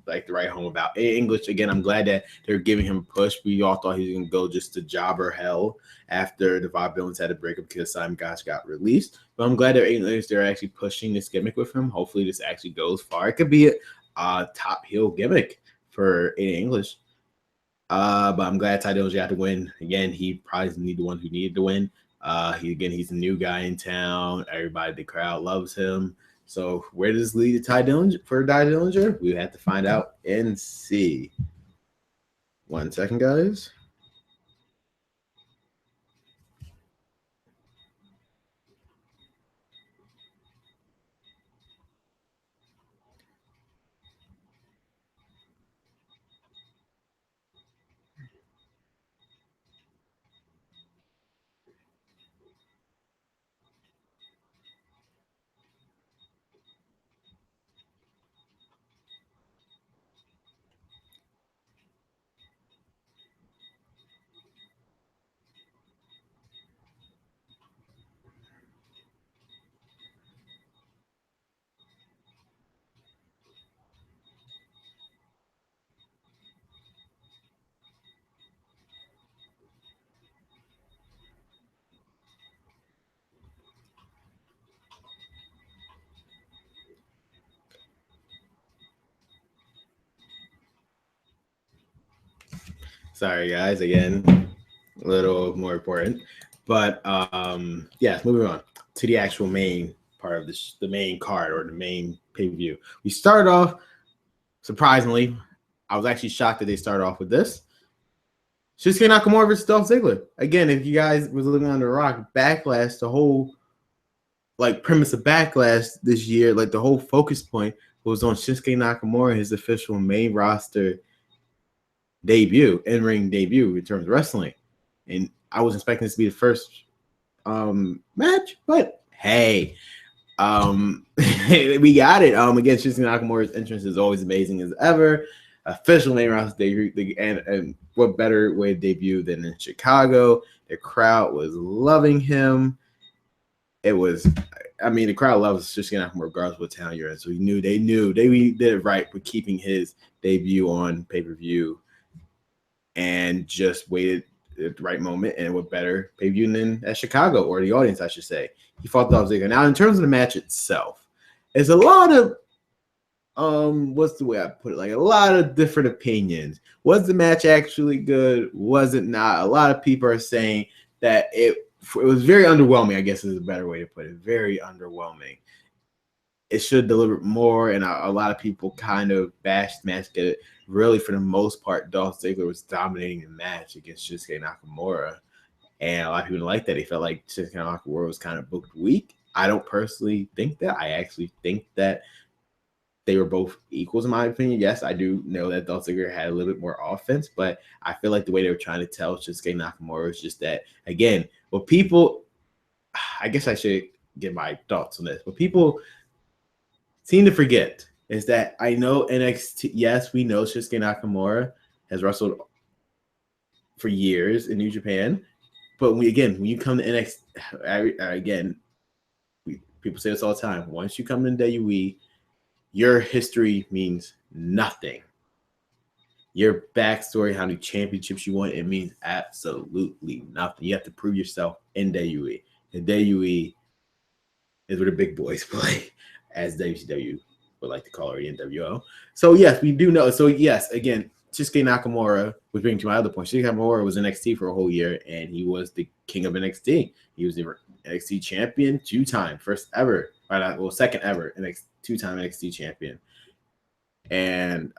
like to write home about. In English, again, I'm glad that they're giving him a push. We all thought he was going to go just to jobber hell after the Bob Villains had to break up because Simon Gotch got released. But I'm glad they're actually pushing this gimmick with him. Hopefully, this actually goes far. It could be a top heel gimmick for in English. But I'm glad Ty Dillinger got to win. Again, he probably isn't the one who needed to win. He's a new guy in town. Everybody, the crowd loves him. So where does this lead to Ty Dillinger? We have to find out and see. 1 second, guys. Sorry, guys. Again, a little more important. But yes, moving on to the actual main part of this, the main card or the main pay-per-view. We started off, surprisingly, I was actually shocked that they started off with this. Shinsuke Nakamura versus Dolph Ziggler. Again, if you guys was living on the rock, Backlash, the whole premise of Backlash this year, the whole focus point was on Shinsuke Nakamura, his official main roster debut, in-ring debut in terms of wrestling. And I was expecting this to be the first match, but hey, we got it. Again, Shinsuke Nakamura's entrance is always amazing as ever. Official main roster debut, and what better way to debut than in Chicago? The crowd was loving him. It was, the crowd loves Shinsuke Nakamura regardless of what town you're in. So they knew they did it right with keeping his debut on pay-per-view and just waited at the right moment. And what better pay-per-view than at Chicago, or the audience, I should say. He fought Dolph Ziggler. Now, in terms of the match itself, it's a lot of what's the way I put it? A lot of different opinions. Was the match actually good? Was it not? A lot of people are saying that it was very underwhelming, I guess is a better way to put it. Very underwhelming. It should deliver more, and a lot of people kind of bashed the match. Really, for the most part, Dolph Ziggler was dominating the match against Shinsuke Nakamura. And a lot of people like that. They felt like Shinsuke Nakamura was kind of booked weak. I don't personally think that. I actually think that they were both equals in my opinion. Yes, I do know that Dolph Ziggler had a little bit more offense, but I feel like the way they were trying to tell Shinsuke Nakamura was just that, again, what people, I guess I should get my thoughts on this, but people seem to forget is that I know NXT, yes, we know Shinsuke Nakamura has wrestled for years in New Japan, but when you come to NXT, again, people say this all the time, once you come to WWE, your history means nothing. Your backstory, how many championships you won, it means absolutely nothing. You have to prove yourself in WWE. And WWE is where the big boys play, as WCW would like to call it, or the NWO. So, yes, we do know. So, yes, again, Shinsuke Nakamura, which brings to my other point, Shinsuke Nakamura was NXT for a whole year, and he was the king of NXT. He was the NXT champion 2-time, first ever, second ever two-time NXT champion. And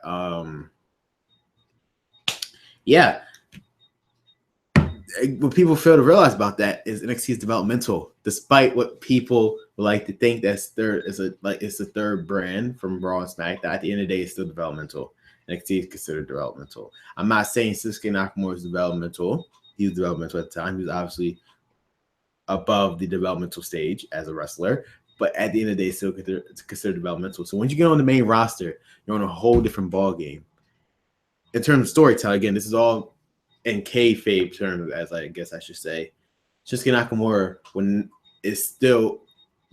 what people fail to realize about that is NXT is developmental, despite what people like to think it's the third brand from Raw and SmackDown. At the end of the day, it's still developmental. NXT is considered developmental. I'm not saying Shinsuke Nakamura is developmental. He was developmental at the time. He was obviously above the developmental stage as a wrestler, but at the end of the day, it's still considered developmental. So when you get on the main roster, you're on a whole different ball game. In terms of storytelling, again, this is all in kayfabe terms, as I guess I should say, Shinsuke Nakamura when is still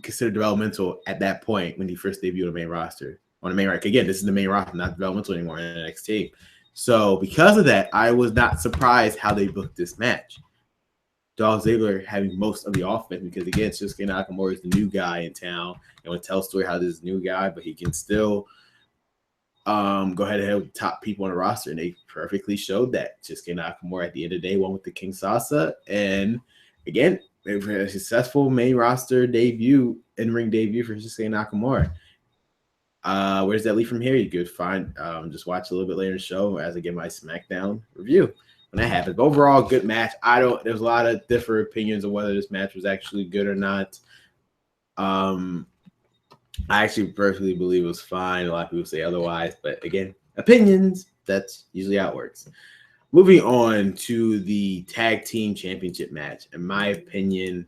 considered developmental at that point when he first debuted on the main roster. On the main roster, again, this is the main roster, not developmental anymore in NXT. So because of that, I was not surprised how they booked this match. Dolph Ziggler having most of the offense because, again, Shinsuke Nakamura is the new guy in town. And would tell a story how this new guy, but he can still go ahead and have top people on the roster. And they perfectly showed that. Shinsuke Nakamura at the end of the day won with the King Sasa. And, again, they had a successful main roster debut, in-ring debut for Shinsuke Nakamura. Where does that lead from here? You could find, just watch a little bit later in the show as I get my SmackDown review. When that happens. But overall, good match. There's a lot of different opinions on whether this match was actually good or not. I actually personally believe it was fine. A lot of people say otherwise, but again, opinions. That's usually how it works. Moving on to the tag team championship match. In my opinion,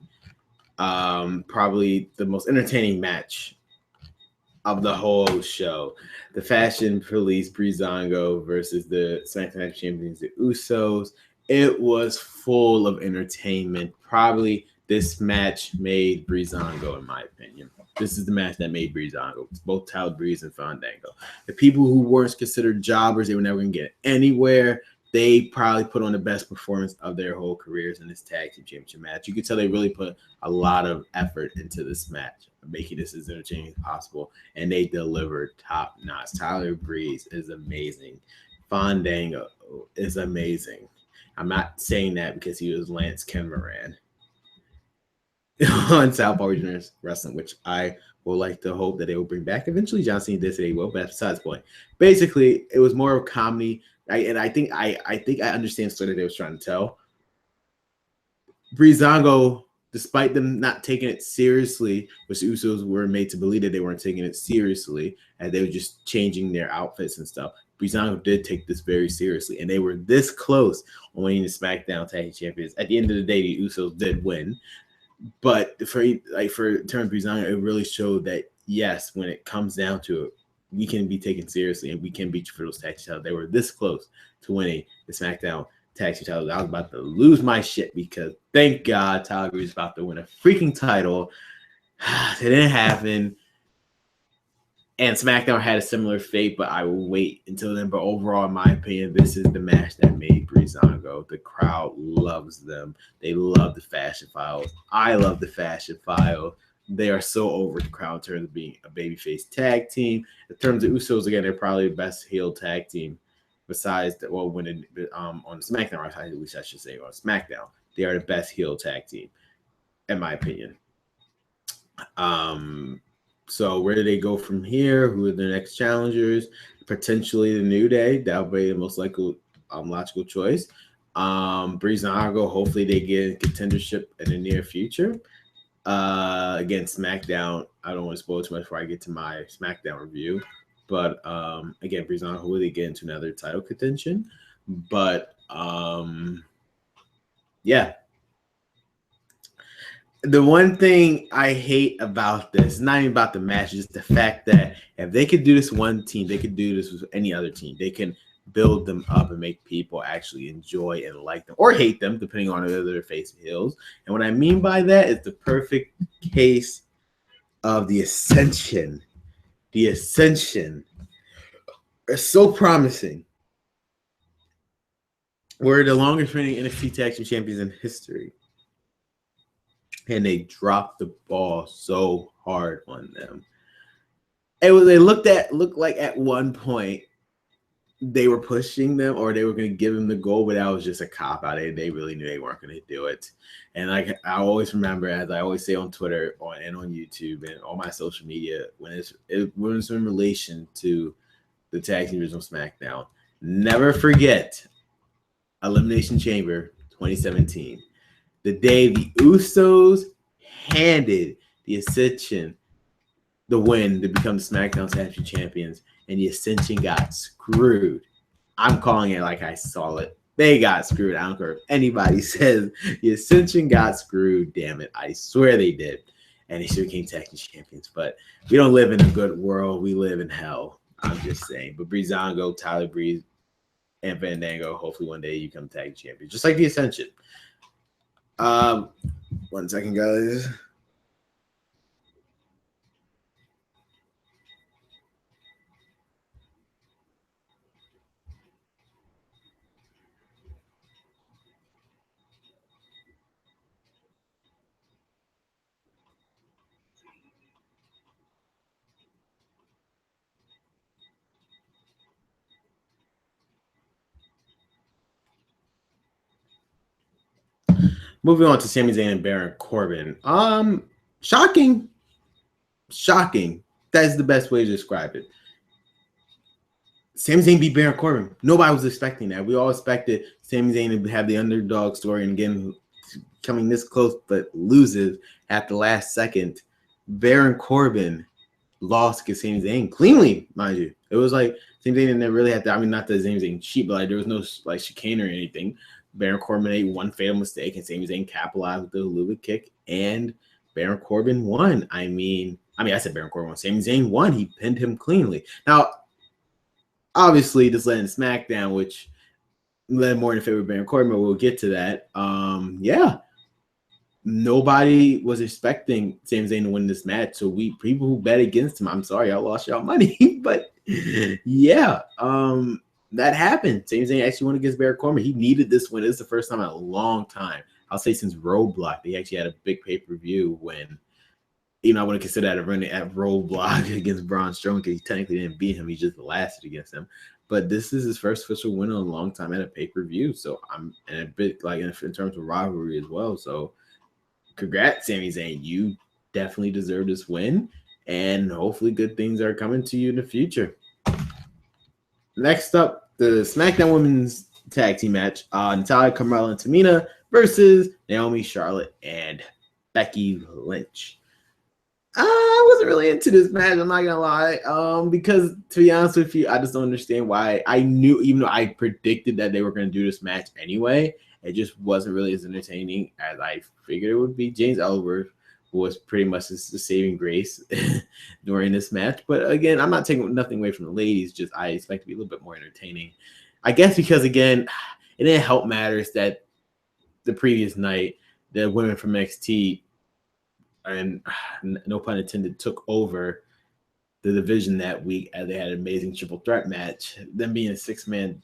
probably the most entertaining match of the whole show. The Fashion Police, Breezango versus the SmackDown champions, the Usos. It was full of entertainment. Probably this match made Breezango, in my opinion. This is the match that made Breezango. It's both Tyler Breeze and Fandango. The people who weren't considered jobbers, they were never going to get anywhere. They probably put on the best performance of their whole careers in this tag team championship match. You could tell they really put a lot of effort into this match, making this as entertaining as possible, and they delivered top notch. Tyler Breeze is amazing. Fandango is amazing. I'm not saying that because he was Lance Kenmoran on Southpaw Regional Wrestling, which I will like to hope that they will bring back. Eventually, John Cena did say they will, but that's besides the point. Basically, it was more of a comedy. I think I understand the story that they was trying to tell. Breezango, despite them not taking it seriously, which the Usos were made to believe that they weren't taking it seriously, and they were just changing their outfits and stuff. Breezango did take this very seriously, and they were this close on winning the SmackDown Tag Team Champions. At the end of the day, the Usos did win, but for Terrence Breezango, it really showed that yes, when it comes down to it, we can be taken seriously and we can beat you for those tag team titles. They were this close to winning the SmackDown tag team titles. I was about to lose my shit because thank God Tyler Breeze was about to win a freaking title. It didn't happen. And SmackDown had a similar fate, but I will wait until then. But overall, in my opinion, this is the match that made Breezango. The crowd loves them. They love the Fashion Files. I love the Fashion Files. They are so over the crowd in terms of being a babyface tag team. In terms of Usos, again, they're probably the best heel tag team besides when on SmackDown, at least I should say on SmackDown, they are the best heel tag team, in my opinion. So where do they go from here? Who are the next challengers? Potentially the New Day. That would be the most likely logical choice. Breezango, hopefully they get contendership in the near future. Again, SmackDown, I don't want to spoil too much before I get to my SmackDown review. But again, Breezango will really get into another title contention. But yeah. The one thing I hate about this, not even about the match, is the fact that if they could do this one team, they could do this with any other team. They can build them up and make people actually enjoy and like them or hate them, depending on whether they're face heels. And what I mean by that is the perfect case of the Ascension. The Ascension are so promising. We're the longest reigning NXT Tag Team Champions in history. And they dropped the ball so hard on them. They looked like at one point they were pushing them or they were going to give them the goal, but that was just a cop out. They really knew they weren't going to do it. And like I always remember, as I always say on Twitter and on YouTube and all my social media, when it's in relation to the tag team division of SmackDown, never forget Elimination Chamber 2017. The day the Usos handed the Ascension the win to become the SmackDown Tag Team Champions, and the Ascension got screwed. I'm calling it like I saw it. They got screwed. I don't care if anybody says the Ascension got screwed. Damn it. I swear they did. And they should have became Tag Team Champions. But we don't live in a good world. We live in hell. I'm just saying. But Breezango, Tyler Breeze, and Fandango. Hopefully one day you become tag champion, just like the Ascension. 1 second, guys. Moving on to Sami Zayn and Baron Corbin. Shocking. That is the best way to describe it. Sami Zayn beat Baron Corbin. Nobody was expecting that. We all expected Sami Zayn to have the underdog story, and again, coming this close but loses at the last second. Baron Corbin lost against Sami Zayn cleanly, mind you. It was like Sami Zayn didn't really have to. I mean, not that Sami Zayn cheat, but like there was no like chicane or anything. Baron Corbin made one fatal mistake, and Sami Zayn capitalized with the Huluva kick, and Baron Corbin won. I said Baron Corbin won. Sami Zayn won. He pinned him cleanly. Now, obviously, this led in SmackDown, which led more in favor of Baron Corbin, but we'll get to that. Yeah. Nobody was expecting Sami Zayn to win this match, so people who bet against him, I'm sorry, y'all lost y'all money, but yeah, that happened. Sami Zayn actually won against Baron Corbin. He needed this win. This is the first time in a long time, I'll say since Roadblock, they actually had a big pay-per-view when, I wouldn't consider that a run at Roadblock against Braun Strowman because he technically didn't beat him. He just lasted against him. But this is his first official win in a long time at a pay-per-view. So I'm and a bit like in terms of rivalry as well. So congrats, Sami Zayn. You definitely deserve this win. And hopefully good things are coming to you in the future. Next up, the SmackDown Women's Tag Team match. Natalya, Carmella, and Tamina versus Naomi, Charlotte, and Becky Lynch. I wasn't really into this match, I'm not gonna lie. Because to be honest with you, I just don't understand why. I knew, even though I predicted that they were gonna do this match anyway, it just wasn't really as entertaining as I figured it would be. James Ellsworth was pretty much the saving grace during this match. But again, I'm not taking nothing away from the ladies, just I expect to be a little bit more entertaining. I guess because again, it didn't help matters that the previous night, the women from NXT, and no pun intended, took over the division that week as they had an amazing triple threat match. Them being a 6-man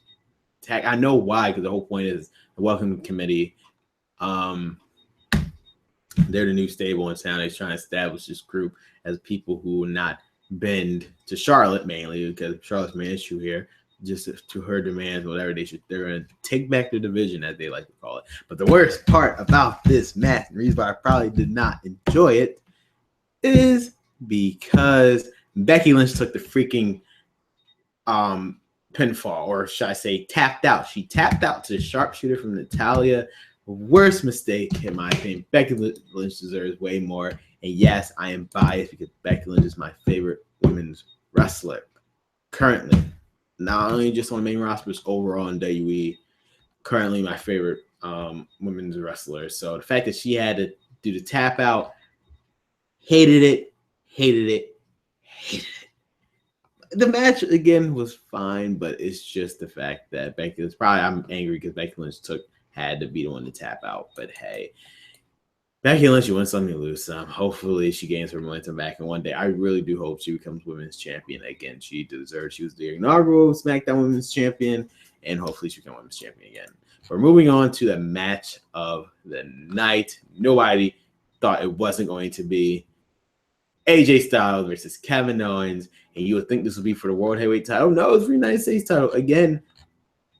tag. I know why, because the whole point is the Welcome Committee. They're the new stable in town. They're trying to establish this group as people who will not bend to Charlotte mainly, because Charlotte's main issue here, just to her demands, whatever they're going to take back the division, as they like to call it. But the worst part about this match, and the reason why I probably did not enjoy it, is because Becky Lynch took the freaking pinfall, or should I say tapped out. She tapped out to the sharpshooter from Natalya. Worst mistake, in my opinion. Becky Lynch deserves way more. And yes, I am biased because Becky Lynch is my favorite women's wrestler currently. Not only just on the main roster, but overall in WWE. Currently my favorite women's wrestler. So the fact that she had to do the tap out, hated it. The match again was fine, but it's just the fact that Becky Lynch, I'm angry because Becky Lynch had to be the one to tap out. But hey, Becky Lynch, you win some, you lose some. Hopefully she gains her momentum back, and one day I really do hope she becomes women's champion again. She deserves. She was the inaugural SmackDown Women's Champion, and hopefully she becomes women's champion again. We're moving on to the match of the night. Nobody thought it wasn't going to be AJ Styles versus Kevin Owens, and you would think this would be for the World Heavyweight title. No, it's for the United States title. Again,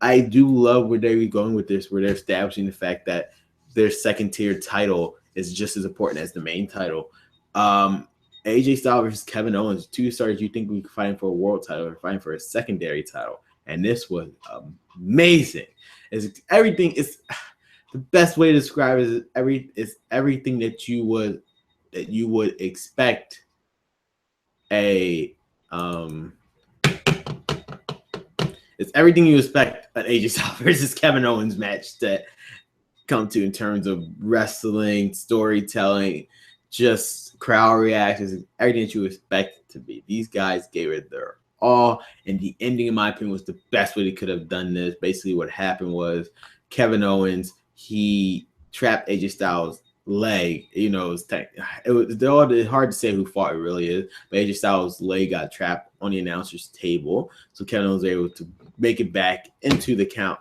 I do love where they're going with this, where they're establishing the fact that their second-tier title is just as important as the main title. AJ Styles versus Kevin Owens, 2 stars you think we could fight for a world title or fighting for a secondary title. And this was amazing. Everything is the best way to describe it is everything that you would expect it's everything you expect an AJ Styles versus Kevin Owens match to come to in terms of wrestling, storytelling, just crowd reactions, everything that you expect it to be. These guys gave it their all. And the ending, in my opinion, was the best way they could have done this. Basically, what happened was Kevin Owens, he trapped AJ Styles' leg. You know, it's hard to say who fought, it really is. But AJ Styles' leg got trapped on the announcer's table. So Kevin Owens was able to make it back into the count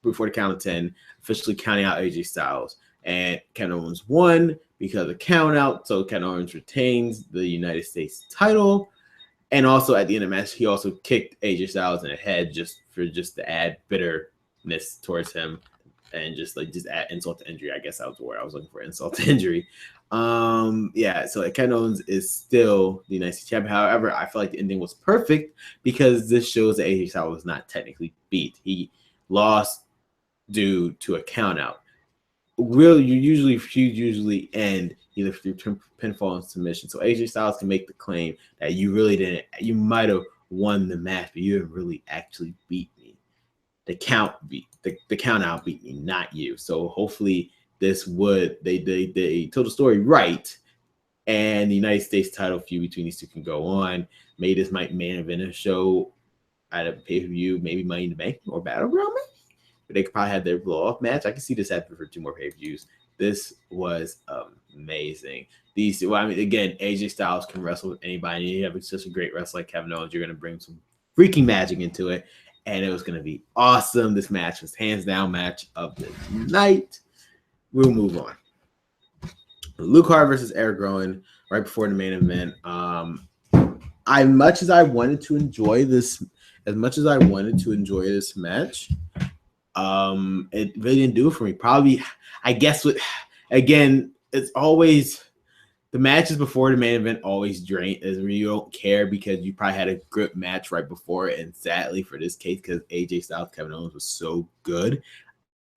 before the count of 10, officially counting out AJ Styles. And Kevin Owens won because of the count out. So Kevin Owens retains the United States title. And also at the end of the match, he also kicked AJ Styles in the head just to add bitterness towards him and just add insult to injury. I guess that was the word I was looking for, insult to injury. So Kevin Owens is still the United States champion. However, I feel like the ending was perfect because this shows that AJ Styles was not technically beat. He lost due to a count out. You usually end either through pinfall and submission. So AJ Styles can make the claim that you really didn't. You might have won the match, but you didn't really actually beat me. The count out beat me, not you. So hopefully they told the story right, and the United States title feud between these two can go on. Maybe this might main event a show at a pay-per-view, maybe Money in the Bank or Battleground. But they could probably have their blow-off match. I can see this happening for 2 more pay-per-views. This was amazing. Again, AJ Styles can wrestle with anybody. You have such a great wrestler like Kevin Owens. You're going to bring some freaking magic into it, and it was going to be awesome. This match was hands down match of the night. We'll move on. Luke Harper versus Eric Rowan right before the main event. As much as I wanted to enjoy this match, it really didn't do it for me. Probably, I guess, it's always the matches before the main event always drain as when you don't care because you probably had a good match right before it. And sadly, for this case, because AJ Styles, Kevin Owens was so good,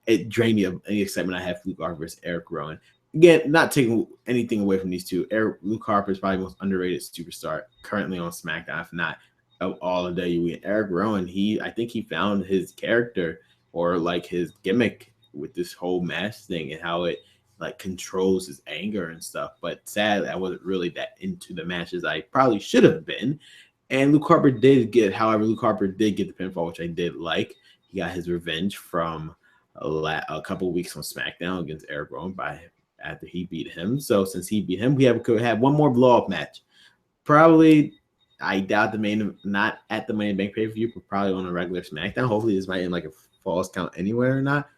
it drained me of any excitement I had for Luke Harper versus Eric Rowan. Again, not taking anything away from these two. Luke Harper is probably the most underrated superstar currently on SmackDown, if not of all of WWE. And Eric Rowan, I think he found his character or like his gimmick with this whole match thing and how it like controls his anger and stuff. But sadly, I wasn't really that into the matches I probably should have been. And Luke Harper did get the pinfall, which I did like. He got his revenge from a couple of weeks on SmackDown against Eric Rowan after he beat him. So since he beat him, could have one more blow-up match. Probably, I doubt not at the Money in the Bank pay-per-view, but probably on a regular SmackDown. Hopefully this might end like a falls count anywhere or not,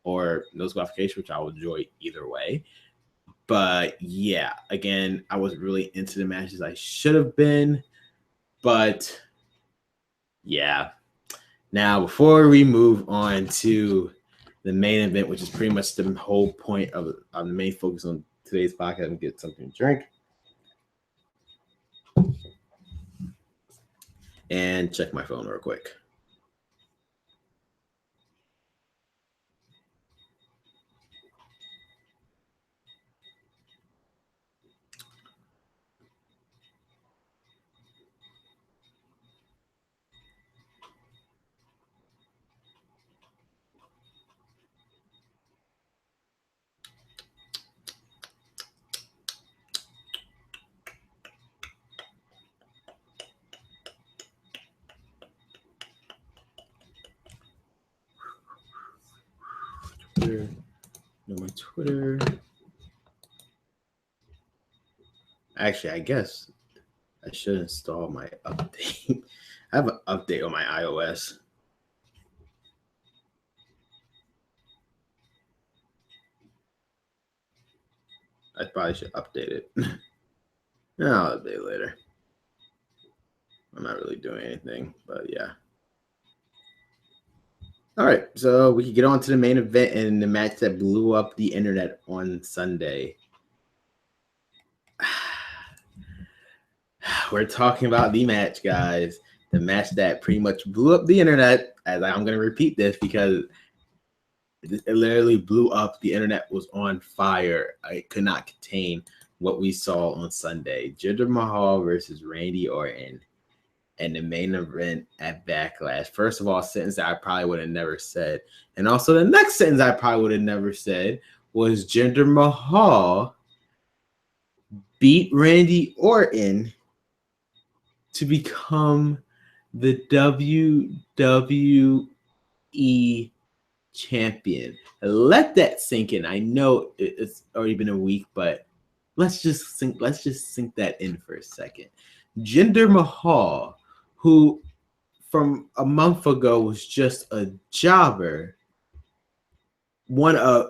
or no disqualification, which I will enjoy either way. But yeah, again, I wasn't really into the matches I should have been. But yeah. Now, before we move on to the main event, which is pretty much the whole point of the main focus on today's podcast, and get something to drink and check my phone real quick. My Twitter. Actually, I guess I should install my update. I have an update on my iOS. I probably should update it. I'll update it later. I'm not really doing anything, but yeah. All right, so we can get on to the main event and the match that blew up the internet on Sunday. We're talking about the match, guys. The match that pretty much blew up the internet. As I'm going to repeat this because it literally blew up. The internet was on fire. It could not contain what we saw on Sunday. Jinder Mahal versus Randy Orton. And the main event at Backlash. First of all, a sentence that I probably would have never said. And also the next sentence I probably would have never said was Jinder Mahal beat Randy Orton to become the WWE Champion. Let that sink in. I know it's already been a week, but let's just sink that in for a second. Jinder Mahal, who from a month ago was just a jobber, won a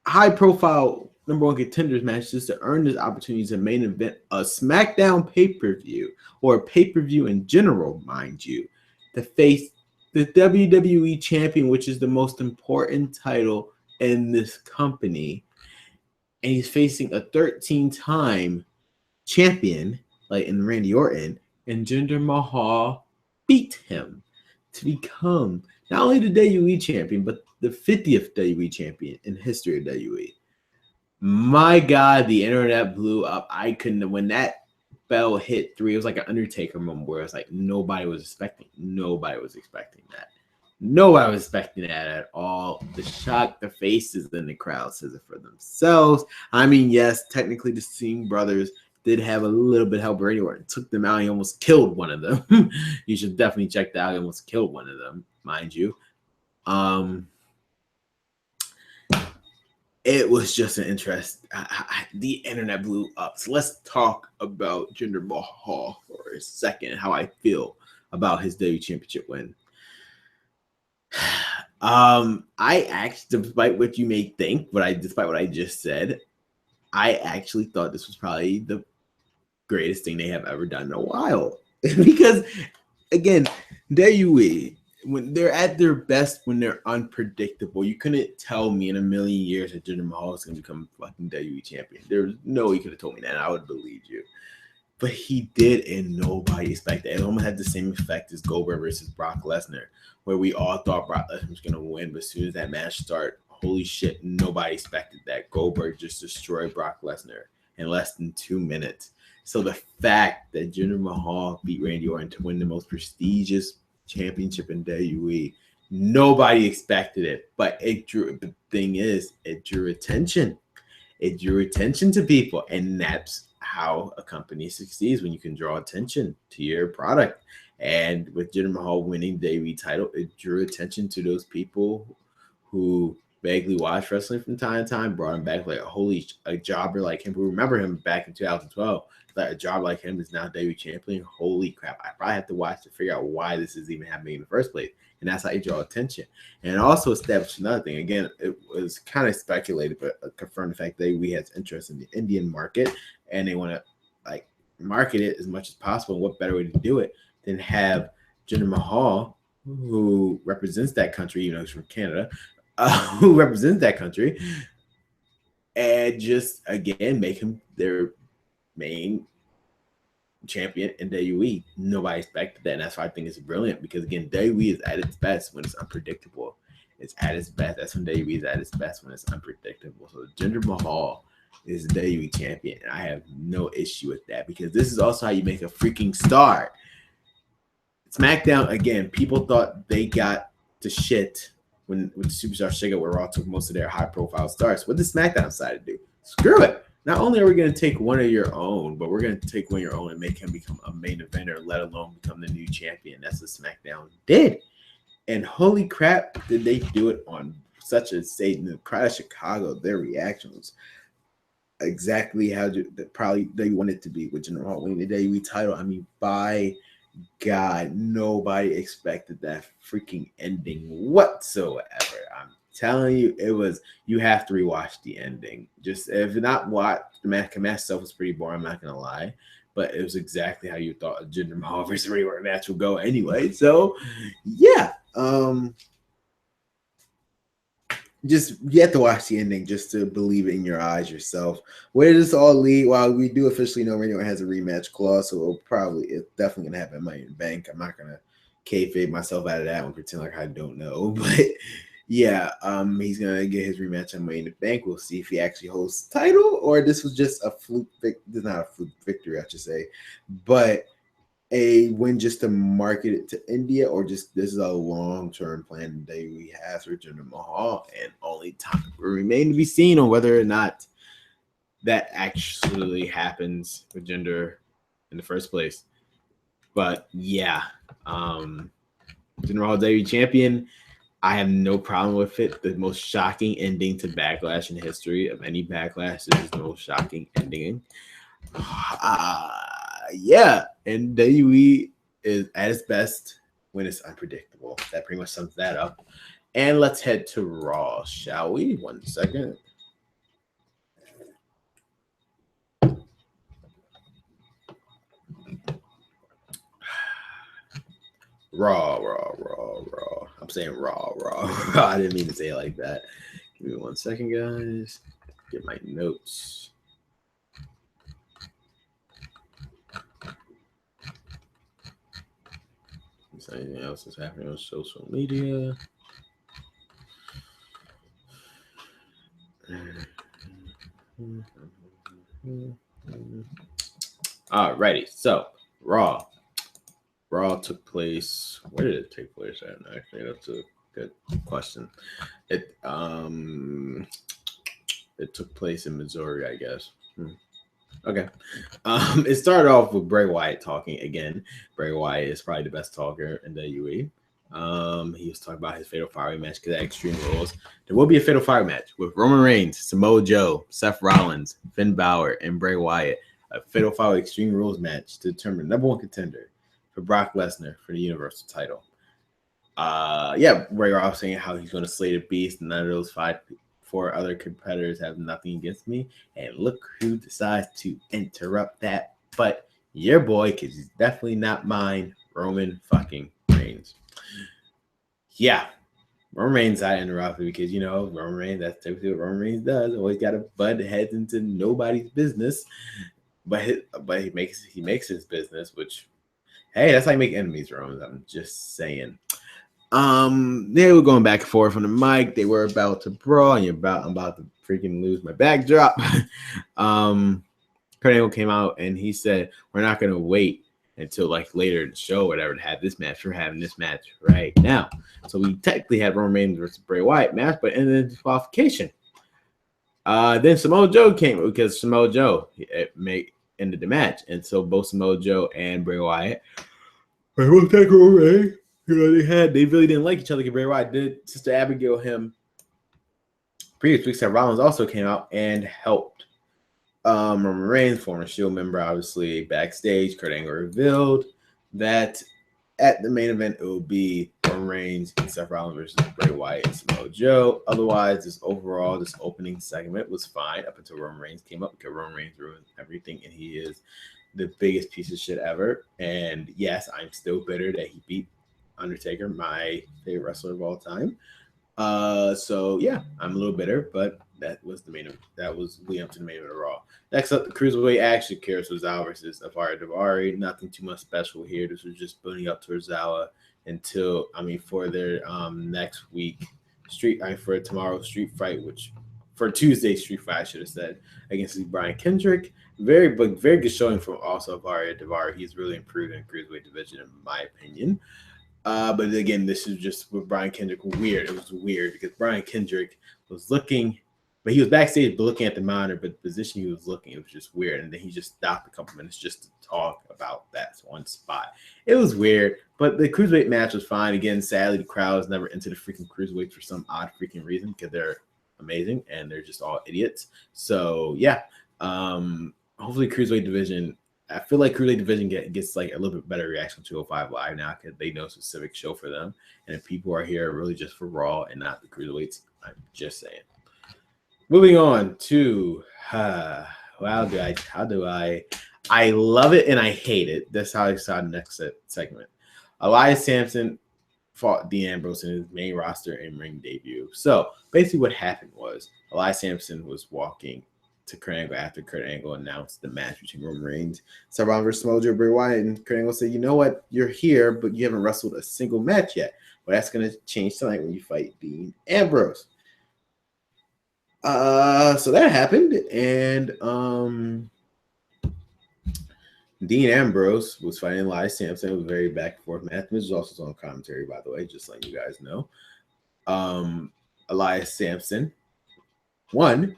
high-profile number one contenders match just to earn this opportunity to main event a Smackdown pay-per-view, or a pay-per-view in general, mind you, to face the WWE Champion, which is the most important title in this company. And he's facing a 13-time champion, like in Randy Orton, and Jinder Mahal beat him to become not only the WWE Champion, but the 50th WWE Champion in history of WWE. My God, the internet blew up. I couldn't, when that bell hit 3, it was like an Undertaker moment where it's like nobody was expecting that. Nobody was expecting that at all. The shock, the faces in the crowd says it for themselves. I mean, yes, technically the Singh brothers did have a little bit of help anywhere. It took them out. He almost killed one of them. You should definitely check that out. He almost killed one of them, mind you. It was just an interest. The internet blew up. So let's talk about Jinder Mahal for a second, how I feel about his WWE Championship win. I actually, despite what you may think, despite what I just said, I actually thought this was probably the greatest thing they have ever done in a while. Because, again, WWE, when they're at their best, when they're unpredictable, you couldn't tell me in a million years that Jinder Mahal is going to become fucking WWE champion. There's no way you could have told me that, and I would believe you. But he did, and nobody expected it. It almost had the same effect as Goldberg versus Brock Lesnar, where we all thought Brock Lesnar was going to win, but as soon as that match started, holy shit, nobody expected that. Goldberg just destroyed Brock Lesnar in less than 2 minutes. So the fact that Jinder Mahal beat Randy Orton to win the most prestigious championship in WWE, nobody expected it. But the thing is, it drew attention. It drew attention to people, and that's how a company succeeds, when you can draw attention to your product. And with Jinder Mahal winning the WWE title, it drew attention to those people who vaguely watch wrestling from time to time, brought him back like a jobber like him, who remember him back in 2012. Like a job like him is now WWE champion. Holy crap. I probably have to watch to figure out why this is even happening in the first place. And that's how you draw attention. And also established another thing. Again, it was kind of speculated, but confirmed the fact that WWE has interest in the Indian market, and they want to like market it as much as possible. And what better way to do it than have Jinder Mahal, who represents that country, even though he's from Canada, who represents that country, and just again make him their main champion in WWE. Nobody expected that, and that's why I think it's brilliant, because again, WWE is at its best when it's unpredictable. It's at its best. That's when WWE is at its best, when it's unpredictable. So Jinder Mahal is the WWE champion, and I have no issue with that, because this is also how you make a freaking star. Smackdown, again, people thought they got the shit when the Superstar Shake-Up, where Raw took most of their high-profile stars. What did SmackDown decide to do? Screw it. Not only are we going to take one of your own, but we're going to take one of your own and make him become a main eventer, let alone become the new champion. That's what SmackDown did. And holy crap, did they do it on such a stage. In the crowd of Chicago, their reaction was exactly how probably they want it to be with Jinder Mahal winning the WWE title. I mean, by God, nobody expected that freaking ending whatsoever. I'm telling you, it was, you have to rewatch the ending. Just if not watch the match itself was pretty boring, I'm not gonna lie, but it was exactly how you thought a Jinder Mahal versus Randy Orton match would go anyway. So yeah, just you have to watch the ending just to believe it in your eyes yourself. Where does this all lead? While we do officially know Randy Orton has a rematch clause, so it's definitely gonna happen in Money in the Bank. I'm not gonna kayfabe myself out of that one, pretend like I don't know, but yeah, he's gonna get his rematch on Money in the Bank. We'll see if he actually holds the title, or this was just a fluke. This is not a fluke victory, I should say, but a win just to market it to India, or just this is a long-term plan that we have for Jinder Mahal, and only time will remain to be seen on whether or not that actually happens with Jinder in the first place. But yeah, Jinder Mahal WWE Champion. I have no problem with it. The most shocking ending to Backlash in history of any Backlash. This is the most shocking ending. Yeah, and WWE is at its best when it's unpredictable. That pretty much sums that up. And let's head to Raw, shall we? 1 second. Raw. I'm saying raw. I didn't mean to say it like that. Give me 1 second, guys. Get my notes. Is anything else that's happening on social media? Alrighty, so Raw took place. Where did it take place at? Actually, that's a good question. It took place in Missouri, I guess. Okay. It started off with Bray Wyatt talking again. Bray Wyatt is probably the best talker in the UE. He was talking about his Fatal 5-Way match because at Extreme Rules, there will be a Fatal 5 match with Roman Reigns, Samoa Joe, Seth Rollins, Finn Balor, and Bray Wyatt. A Fatal 5-Way Extreme Rules match to determine number one contender for Brock Lesnar for the Universal title. Bray Wyatt saying how he's going to slay the beast. None of those 4 other competitors have nothing against me. And look who decides to interrupt that. But your boy, because he's definitely not mine, Roman fucking Reigns. Yeah, Roman Reigns I interrupted because, Roman Reigns, that's typically what Roman Reigns does. Always got to butt heads into nobody's business. But he makes his business, which, hey, that's how you make enemies, Roman. I'm just saying. They were going back and forth on the mic. They were about to brawl, and I'm about to freaking lose my backdrop. Kurt Angle came out and he said, "We're not gonna wait until like later in the show, or whatever, to have this match. We're having this match right now." So we technically had Roman Reigns versus Bray Wyatt match, but ended in disqualification. Then Samoa Joe came because Samoa Joe ended the match, and so both Samoa Joe and Bray Wyatt will take over. They really didn't like each other. Bray Wyatt did. Sister Abigail him. Previous week, Seth Rollins also came out and helped Roman Reigns, former Shield member, obviously backstage. Kurt Angle revealed that at the main event it will be Roman Reigns and Seth Rollins versus Bray Wyatt and Samoa Joe. Otherwise, this opening segment was fine up until Roman Reigns came up, because Roman Reigns ruined everything, and he is the biggest piece of shit ever. And yes, I'm still bitter that he beat Undertaker, my favorite wrestler of all time. So yeah, I'm a little bitter, but that was the main. That was leading up to the main event of Raw. Next up, the Cruiserweight action: Tozawa versus Alvaro Daivari. Nothing too much special here. This was just building up Tozawa for their next week for tomorrow's street fight, which for Tuesday's street fight, I should have said, against Brian Kendrick. Very good showing from also Alvaro Daivari. He's really improved in the Cruiserweight division, in my opinion. But again, this is just with Brian Kendrick weird. It was weird because Brian Kendrick was looking, but he was backstage looking at the monitor, but the position he was looking, it was just weird. And then he just stopped a couple minutes just to talk about that one spot. It was weird, but the Cruiserweight match was fine. Again, sadly, the crowd was never into the freaking Cruiserweights for some odd freaking reason, because they're amazing and they're just all idiots. So yeah, hopefully Cruiserweight division, I feel like Cruiserweight division gets like a little bit better reaction to 205 Live now, because they know a specific show for them. And if people are here really just for Raw and not the Cruiserweights, I'm just saying. Moving on to I love it and I hate it. That's how I saw the next segment. Elias Sampson fought Dean Ambrose in his main roster in ring debut. So basically what happened was Elias Sampson was walking to Kurt Angle after Kurt Angle announced the match between Roman Reigns, Seth Rollins versus Samoa Joe, Bray Wyatt, and Kurt Angle said, "You know what? You're here, but you haven't wrestled a single match yet. Well, that's going to change tonight when you fight Dean Ambrose." So that happened, and Dean Ambrose was fighting Elias Sampson. It was a very back and forth match. This was also on commentary, by the way, just letting you guys know. Elias Sampson won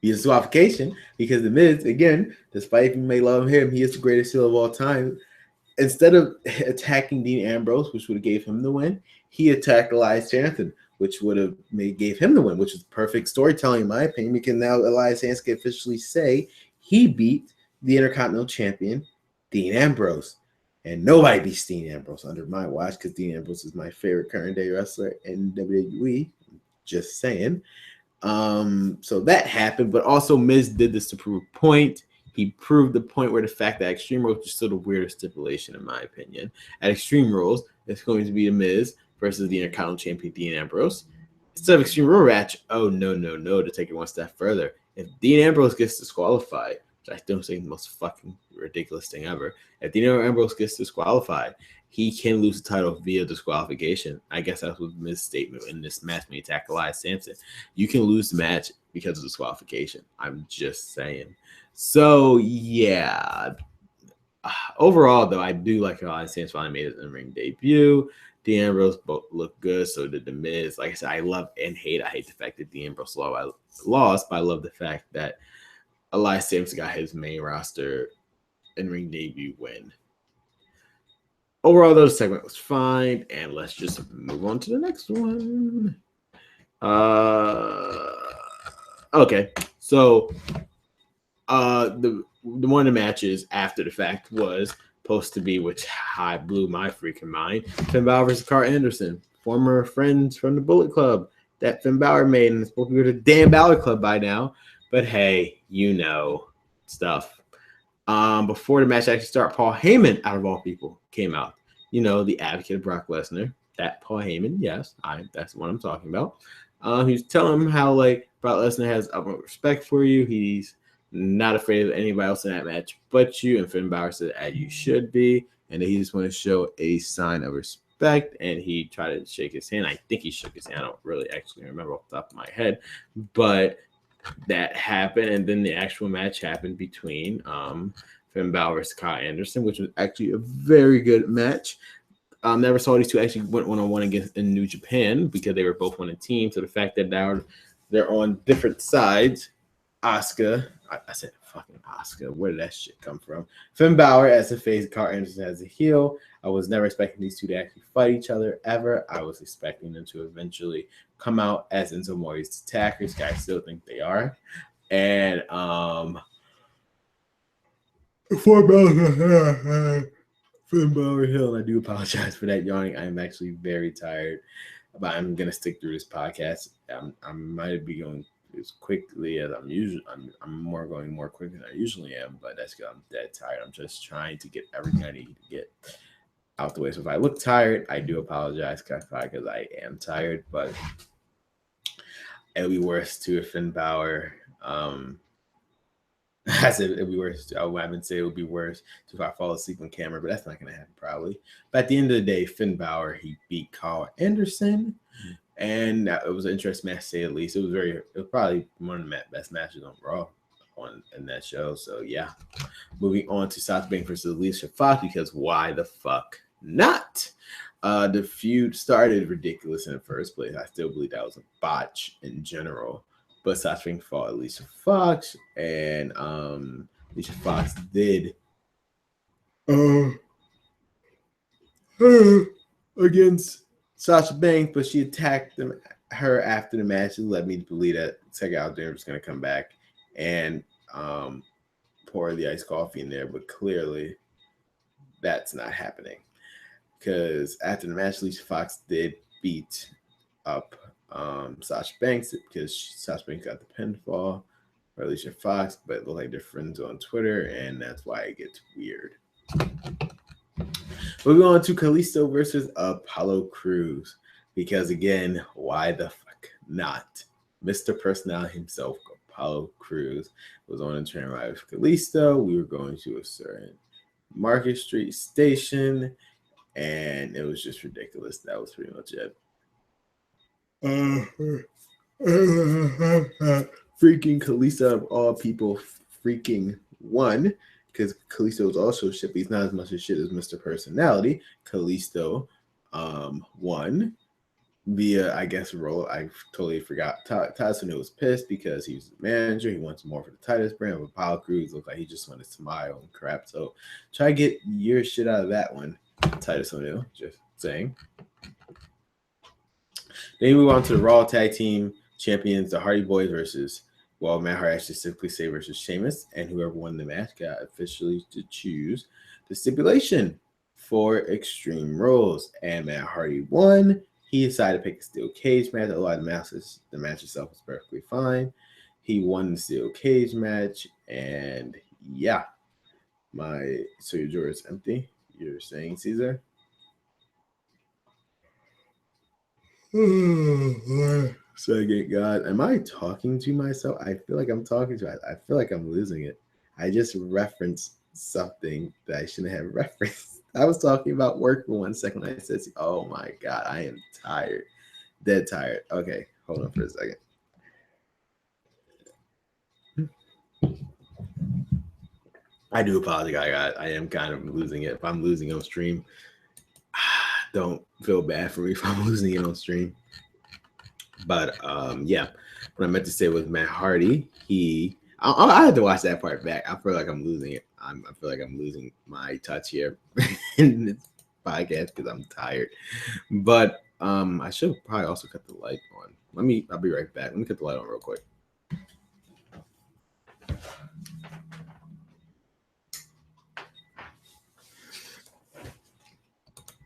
via disqualification because The Miz, again, despite you may love him, he is the greatest heel of all time. instead of attacking Dean Ambrose, which would have gave him the win, he attacked Elias Jansen, which would have gave him the win, which is perfect storytelling in my opinion, because now Elias Jansen can officially say he beat the Intercontinental Champion, Dean Ambrose. And nobody beats Dean Ambrose under my watch, because Dean Ambrose is my favorite current day wrestler in WWE. Just saying. So that happened, but also Miz did this to prove a point. He proved the point where the fact that Extreme Rules is still the weirdest stipulation, in my opinion. At Extreme Rules, it's going to be the Miz versus the Intercontinental Champion Dean Ambrose. Instead of Extreme Rule match, to take it one step further, if Dean Ambrose gets disqualified, which I don't think the most fucking ridiculous thing ever, if Dean Ambrose gets disqualified, he can lose the title via disqualification. I guess that was Miz's statement in this match when he attacked Elias Samson. You can lose the match because of disqualification. I'm just saying. So, yeah. Overall, though, I do like how Elias Samson finally made his in-ring debut. Dean Ambrose both looked good, so did The Miz. Like I said, I love and hate. I hate the fact that Dean Ambrose lost, but I love the fact that Elias Samson got his main roster in-ring debut win. Overall, though, the segment was fine, and let's just move on to the next one. Okay, so the one of the matches after the fact was supposed to be, which blew my freaking mind, Finn Balor versus Carl Anderson, former friends from the Bullet Club that Finn Balor made, and it's supposed to be the damn Balor Club by now. But hey, stuff. Before the match actually started, Paul Heyman, out of all people, came out. The advocate of Brock Lesnar. That Paul Heyman, yes, that's what I'm talking about. He was telling him how Brock Lesnar has utmost respect for you. He's not afraid of anybody else in that match but you. And Finn Balor said, as you should be. And he just wanted to show a sign of respect. And he tried to shake his hand. I think he shook his hand. I don't really actually remember off the top of my head. But that happened, and then the actual match happened between Finn Balor versus Kyle Anderson, which was actually a very good match. Never saw these two actually went one-on-one against in New Japan, because they were both on a team. So the fact that now they're on different sides, Asuka, I said fucking Asuka, where did that shit come from? Finn Balor as a face, Kyle Anderson as a heel. I was never expecting these two to actually fight each other ever. I was expecting them to eventually come out as Enzo Moi's attackers. I still think they are. And Finn Balor Hill, and I do apologize for that yawning. I'm actually very tired, but I'm gonna stick through this podcast. I might be going as quickly as I'm usually. I'm going more quick than I usually am, but that's because I'm dead tired. I'm just trying to get everything I need to get out the way. So if I look tired, I do apologize, because I am tired, but it'll be worse too if Finn Balor. I said it'll be worse. I wouldn't say it would be worse if I fall asleep on camera, but that's not going to happen probably. But at the end of the day, Finn Balor, he beat Carl Anderson, and it was an interesting match to say at least. It was probably one of the best matches on Raw in that show. So yeah, moving on to Sasha Banks versus Alicia Fox, because why the fuck not? The feud started ridiculous in the first place. I still believe that was a botch in general. But Sasha Banks fought Alicia Fox, and Alicia Fox did against Sasha Banks, but she attacked her after the match. It led me to believe that Tech Out there was going to come back and pour the iced coffee in there, but clearly that's not happening, because after the match, Alicia Fox did beat up Sasha Banks, because Sasha Banks got the pinfall for Alicia Fox, but it looked like they're friends on Twitter, and that's why it gets weird. Moving on to Kalisto versus Apollo Crews, because again, why the fuck not? Mr. Personality himself, Apollo Crews, was on a train ride with Kalisto. We were going to a certain Market Street station, and it was just ridiculous. That was pretty much it. Freaking Kalisto, of all people, freaking won, because Kalisto is also shit, but he's not as much as shit as Mr. Personality. Kalisto won via, I guess, role. I totally forgot. Tyson was pissed because he was the manager. He wants more for the Titus brand. But Apollo Crews looked like he just wanted to smile and crap. So try to get your shit out of that one, Titus O'Neil. Just saying. Then we move on to the Raw Tag Team Champions, the Hardy Boys versus, well, Matt Hardy actually simply say versus Sheamus, and whoever won the match got officially to choose the stipulation for Extreme Rules. And Matt Hardy won. He decided to pick a steel cage match. A lot of the match itself was perfectly fine. He won the steel cage match, and yeah, so your drawer is empty. You're saying, Caesar? Second, God, am I talking to myself? I feel like I'm talking to myself. I feel like I'm losing it. I just referenced something that I shouldn't have referenced. I was talking about work for 1 second. I said, oh my God, I am tired. Dead tired. Okay, hold on for a second. I do apologize. I am kind of losing it. If I'm losing on stream, don't feel bad for me if I'm losing it on stream. But yeah, what I meant to say was Matt Hardy. I had to watch that part back. I feel like I'm losing it. I feel like I'm losing my touch here in this podcast because I'm tired. But I should probably also cut the light on. I'll be right back. Let me cut the light on real quick.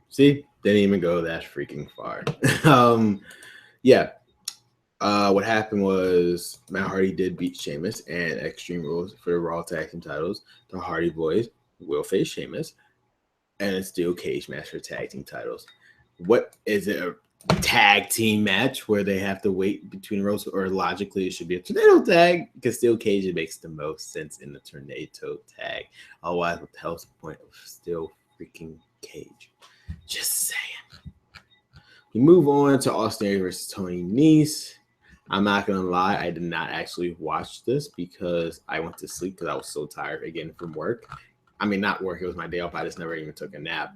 See, didn't even go that freaking far. Yeah. What happened was Matt Hardy did beat Sheamus and Extreme Rules for the Raw Tag Team titles. The Hardy Boys will face Sheamus and a steel cage match for tag team titles. What is it? A tag team match where they have to wait between rows, or logically it should be a tornado tag because steel cage, it makes the most sense in the tornado tag. Otherwise, what the hell's the point of steel freaking cage? Just saying. We move on to Austin Aries versus Tony Nese. I'm not going to lie. I did not actually watch this because I went to sleep because I was so tired again from work. I mean, not work. It was my day off. I just never even took a nap.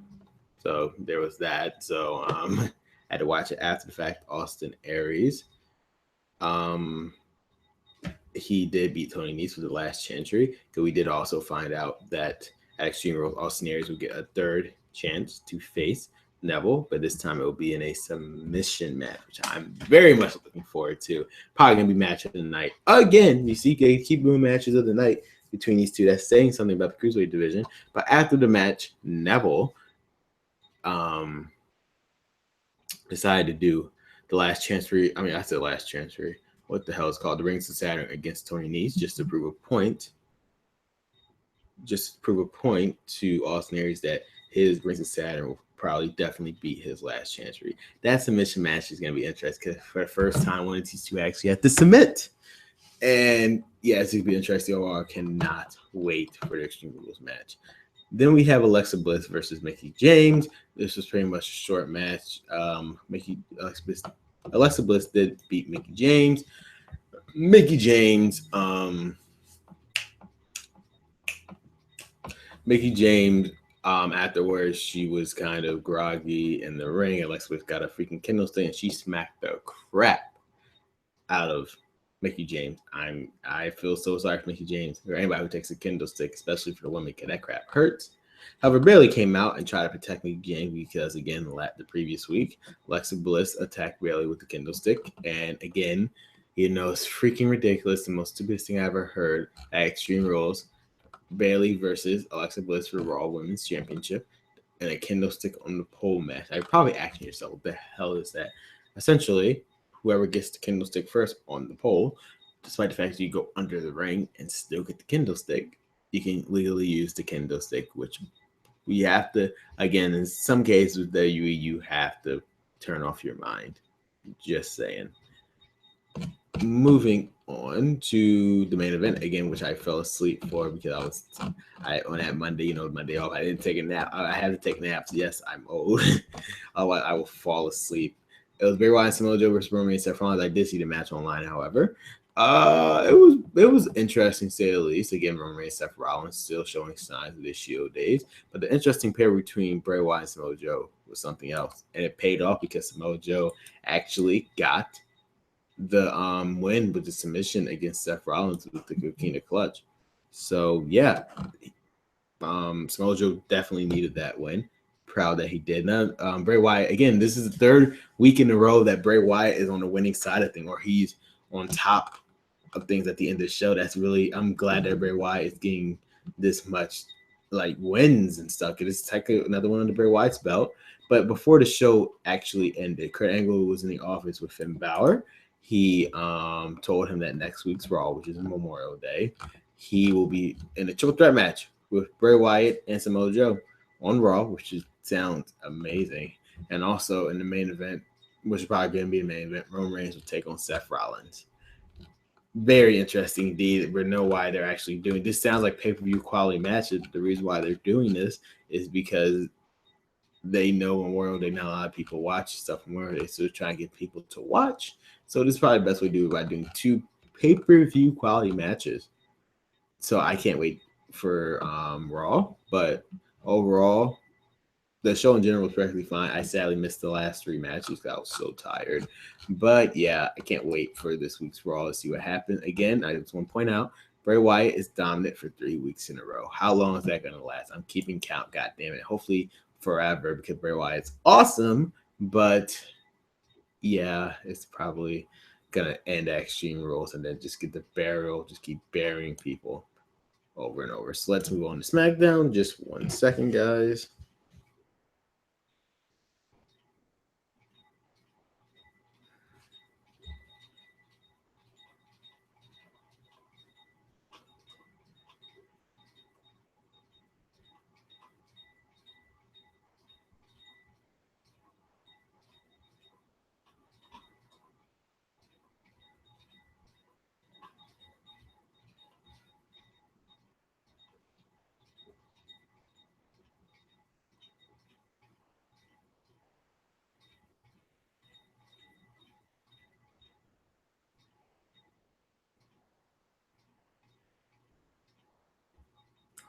So there was that. So I had to watch it after the fact. Austin Aries. He did beat Tony Nese for the last Chantry. Because we did also find out that at Extreme Rules, Austin Aries would get a third chance to face Neville, but this time it will be in a submission match, which I'm very much looking forward to. Probably gonna be match of the night again. You see, they keep doing matches of the night between these two. That's saying something about the cruiserweight division. But after the match, Neville decided to do the last chance for. I mean, I said last chance for. What the hell is called the Rings of Saturn against Tony Nese, just to prove a point. Just to prove a point to Austin Aries that his Rings of Saturn will probably definitely beat his last Chancery. That submission match is going to be interesting because for the first time, one of these two actually have to submit. And yeah, it's going to be interesting. I cannot wait for the Extreme Rules match. Then we have Alexa Bliss versus Mickie James. This was pretty much a short match. Alexa Bliss did beat Mickie James. Mickie James afterwards, she was kind of groggy in the ring. Alexa Bliss got a freaking kendo stick and she smacked the crap out of Mickie James. I feel so sorry for Mickie James or anybody who takes a kendo stick, especially for the women, because that crap hurts. However, Bayley came out and tried to protect Mickie James because, again, the previous week, Alexa Bliss attacked Bayley with the kendo stick. And again, it's freaking ridiculous. The most stupidest thing I ever heard at Extreme Rules. Bayley versus Alexa Bliss for Raw Women's Championship and a kendo stick on the pole match. I'm probably asking yourself, what the hell is that? Essentially, whoever gets the kendo stick first on the pole, despite the fact that you go under the ring and still get the kendo stick, you can legally use the kendo stick, which we have to, again, in some cases with WWE, you have to turn off your mind. Just saying. Moving on to the main event again, which I fell asleep for because I on that Monday, my day off, I didn't take a nap. I had to take naps. Yes, I'm old. Otherwise, I will fall asleep. It was Bray Wyatt and Samoa Joe versus Roman Reigns. I did see the match online, however. It was interesting to say the least. Again, Roman Reigns, Seth Rollins still showing signs of their Shield days, but the interesting pair between Bray Wyatt and Samoa Joe was something else, and it paid off because Samoa Joe actually got the win with the submission against Seth Rollins with the Coquina Clutch. So yeah, Samoa Joe definitely needed that win. Proud that he did. Now, Bray Wyatt, again, this is the third week in a row that Bray Wyatt is on the winning side of things, or he's on top of things at the end of the show. That's really, I'm glad that Bray Wyatt is getting this much like wins and stuff. It is technically another one on the Bray Wyatt's belt. But before the show actually ended, Kurt Angle was in the office with Finn Balor. He told him that next week's Raw, which is Memorial Day, he will be in a triple threat match with Bray Wyatt and Samoa Joe on Raw, which sounds amazing. And also in the main event, which is probably going to be the main event, Roman Reigns will take on Seth Rollins. Very interesting indeed. We know why they're actually doing this. Sounds like pay-per-view quality matches. The reason why they're doing this is because they know Memorial Day not a lot of people watch stuff Memorial Day, so they're trying to get people to watch. So this is probably the best way to do it by doing 2 pay-per-view quality matches. So I can't wait for Raw, but overall, the show in general was perfectly fine. I sadly missed the last 3 matches because I was so tired. But yeah, I can't wait for this week's Raw to see what happens. Again, I just want to point out, Bray Wyatt is dominant for 3 weeks in a row. How long is that going to last? I'm keeping count, goddammit. Hopefully forever, because Bray Wyatt's awesome. But yeah, it's probably going to end at Extreme Rules and then just get the burial, just keep burying people over and over. So let's move on to SmackDown. Just 1 second, guys.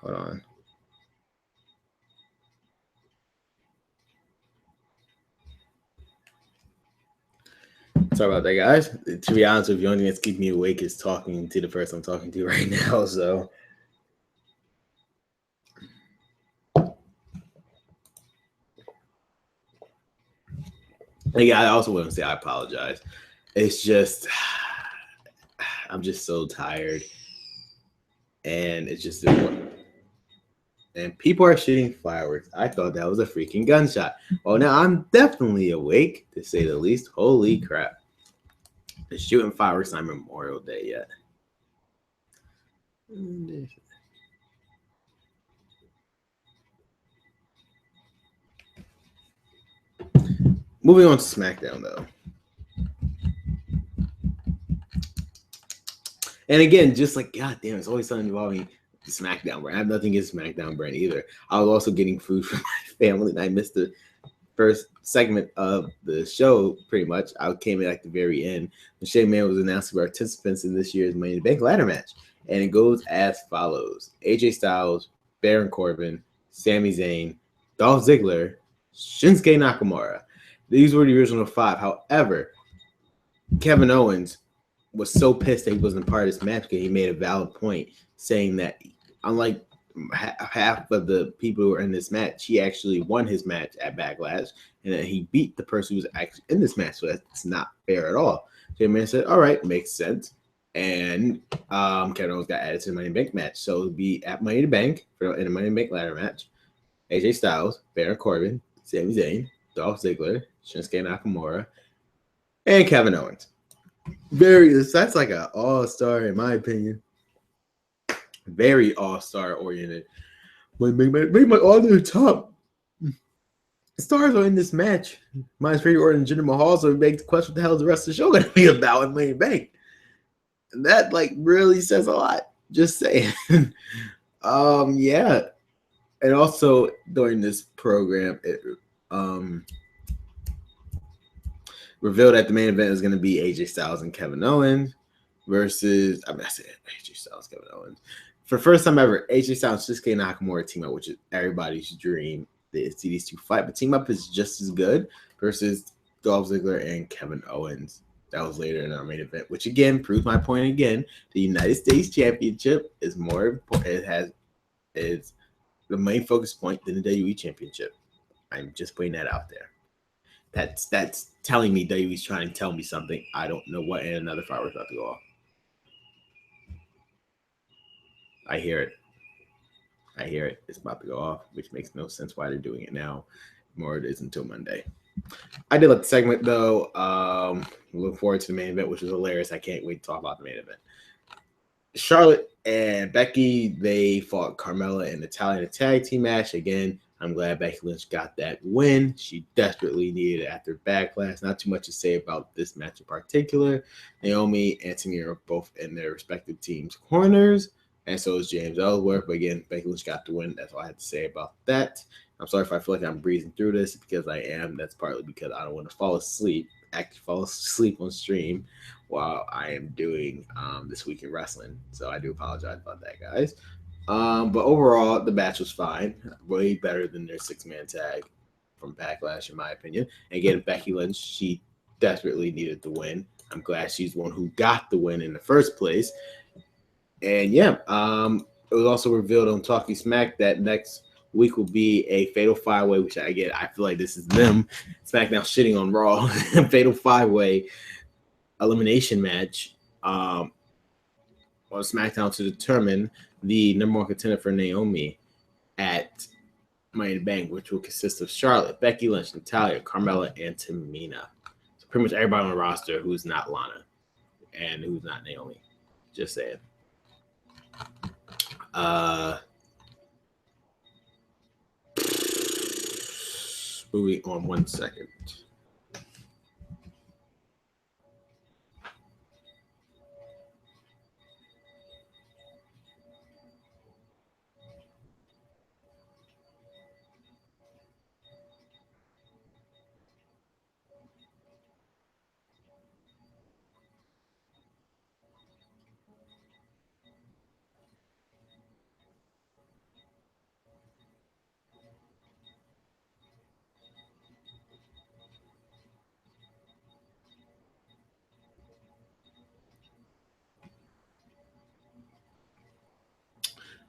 Hold on. Sorry about that, guys. To be honest with you, the only thing that's keeping me awake is talking to the person I'm talking to right now. So, yeah, I also want to say I apologize. It's just, I'm just so tired. And it's just, and people are shooting fireworks. I thought that was a freaking gunshot. Well, now I'm definitely awake, to say the least. Holy crap. They're shooting fireworks on Memorial Day yet. Moving on to SmackDown, though. And again, just like, God damn, it's always something involving the SmackDown brand. I have nothing against SmackDown brand either. I was also getting food for my family, and I missed the first segment of the show, pretty much. I came in at the very end. The Shane Man was announced to be participants in this year's Money in the Bank ladder match. And it goes as follows. AJ Styles, Baron Corbin, Sami Zayn, Dolph Ziggler, Shinsuke Nakamura. These were the original 5. However, Kevin Owens was so pissed that he wasn't part of this match because he made a valid point saying that unlike half of the people who were in this match, he actually won his match at Backlash and then he beat the person who was actually in this match. So that's not fair at all. Kevin Man said, all right, makes sense. And Kevin Owens got added to the Money in the Bank match. So it'll be at Money in the Bank in the Money in the Bank ladder match. AJ Styles, Baron Corbin, Sami Zayn, Dolph Ziggler, Shinsuke Nakamura, and Kevin Owens. That's like an all-star in my opinion. Very all-star oriented. Maybe all the top stars are in this match. Mine's favorite order than Jinder Mahal, so it makes the question what the hell is the rest of the show going to be about in Money in the Bank. That like really says a lot. Just saying. Yeah. And also during this program, it revealed that the main event is going to be AJ Styles and Kevin Owens, versus, I said AJ Styles, Kevin Owens. For the first time ever, AJ Styles, Shinsuke Nakamura team up, which is everybody's dream. They see these two fight, but team up is just as good versus Dolph Ziggler and Kevin Owens. That was later in our main event, which again proves my point again. The United States Championship is more important. Is the main focus point than the WWE Championship. I'm just putting that out there. That's telling me WWE's trying to tell me something. I don't know what, and another fireworks about to go off. I hear it. It's about to go off, which makes no sense why they're doing it now. More it is until Monday. I did like the segment though. Look forward to the main event, which was hilarious. I can't wait to talk about the main event. Charlotte and Becky, they fought Carmella and Natalya in a tag team match. Again, I'm glad Becky Lynch got that win. She desperately needed it after Backlash. Not too much to say about this match in particular. Naomi and Tamina are both in their respective teams' corners, and so is James Ellsworth. But again, Becky Lynch got the win. That's all I had to say about that. I'm sorry if I feel like I'm breezing through this, because I am. That's partly because I don't want to fall asleep on stream while I am doing This Week in Wrestling. So I do apologize about that, guys. But overall, the match was fine. Way better than their 6-man tag from Backlash, in my opinion. And again, Becky Lynch, she desperately needed the win. I'm glad she's the one who got the win in the first place. And yeah, it was also revealed on Talking Smack that next week will be a Fatal 5-Way, which I feel like this is them SmackDown shitting on Raw. Fatal 5-Way elimination match on SmackDown to determine the number one contender for Naomi at Money in the Bank, which will consist of Charlotte, Becky Lynch, Natalya, Carmella, and Tamina. So pretty much everybody on the roster who's not Lana and who's not Naomi. Just saying. Moving on 1 second.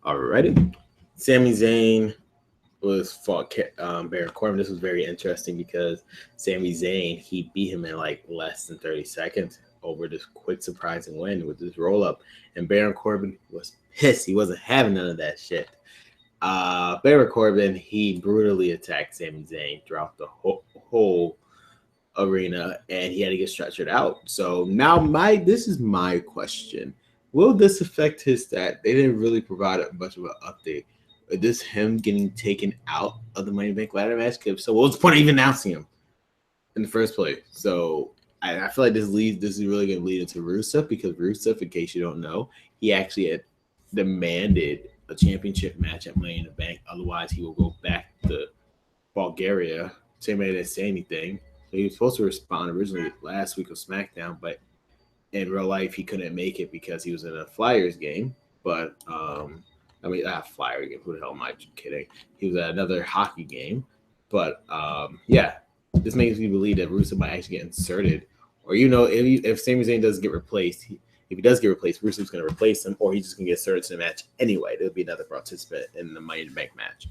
Alrighty. Sami Zayn was fought Baron Corbin. This was very interesting because Sami Zayn, he beat him in like less than 30 seconds over this quick surprising win with this roll up. And Baron Corbin was pissed. He wasn't having none of that shit. Baron Corbin, he brutally attacked Sami Zayn throughout the whole arena, and he had to get stretchered out. So now this is my question. Will this affect his stat? They didn't really provide much of an update. Is this him getting taken out of the Money in the Bank ladder match? So what was the point of even announcing him in the first place? So I feel like this is really going to lead into Rusev, because Rusev, in case you don't know, he actually had demanded a championship match at Money in the Bank. Otherwise, he will go back to Bulgaria. Same way, didn't say anything. So he was supposed to respond originally last week of SmackDown, but in real life, he couldn't make it because he was in a Flyers game. But, not Flyer game. Who the hell am I kidding? He was at another hockey game. But, this makes me believe that Rusev might actually get inserted. Or, if Sami Zayn doesn't get replaced, if he does get replaced, Rusev's going to replace him, or he's just going to get inserted to the match anyway. There'll be another participant in the Money in the Bank match.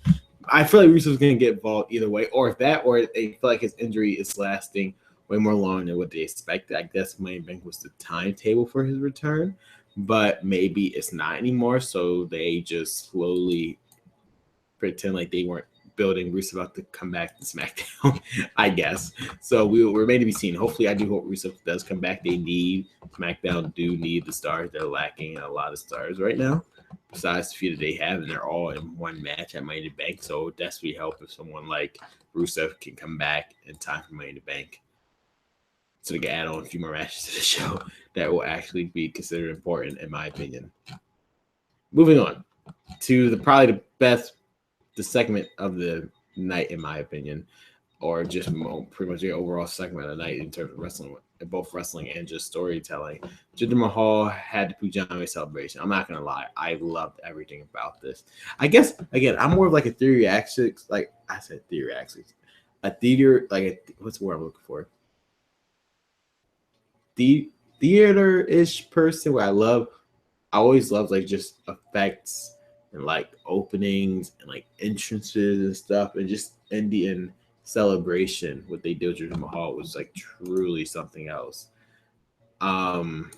I feel like Rusev's going to get involved either way. Or if that, or they feel like his injury is lasting way more long than what they expected. I guess Money in the Bank was the timetable for his return, but maybe it's not anymore. So they just slowly pretend like they weren't building Rusev up to come back to SmackDown, I guess. So we remain to be seen. Hopefully, I do hope Rusev does come back. SmackDown do need the stars. They're lacking a lot of stars right now, besides the few that they have, and they're all in one match at Money in the Bank. So it would desperately help if someone like Rusev can come back in time for Money in the Bank, so they can add on a few more matches to the show that will actually be considered important, in my opinion. Moving on to probably the segment of the night, in my opinion. or just pretty much the overall segment of the night in terms of wrestling, both wrestling and just storytelling. Jinder Mahal had the Pujame celebration. I'm not gonna lie, I loved everything about this. I guess again, I'm more of like a theory axis. Like I said, theory axis, a theater, like what's the word I'm looking for? The theater-ish person where I always love like just effects and like openings and like entrances and stuff, and just Indian celebration. What they did with Jinder Mahal was like truly something else. Um,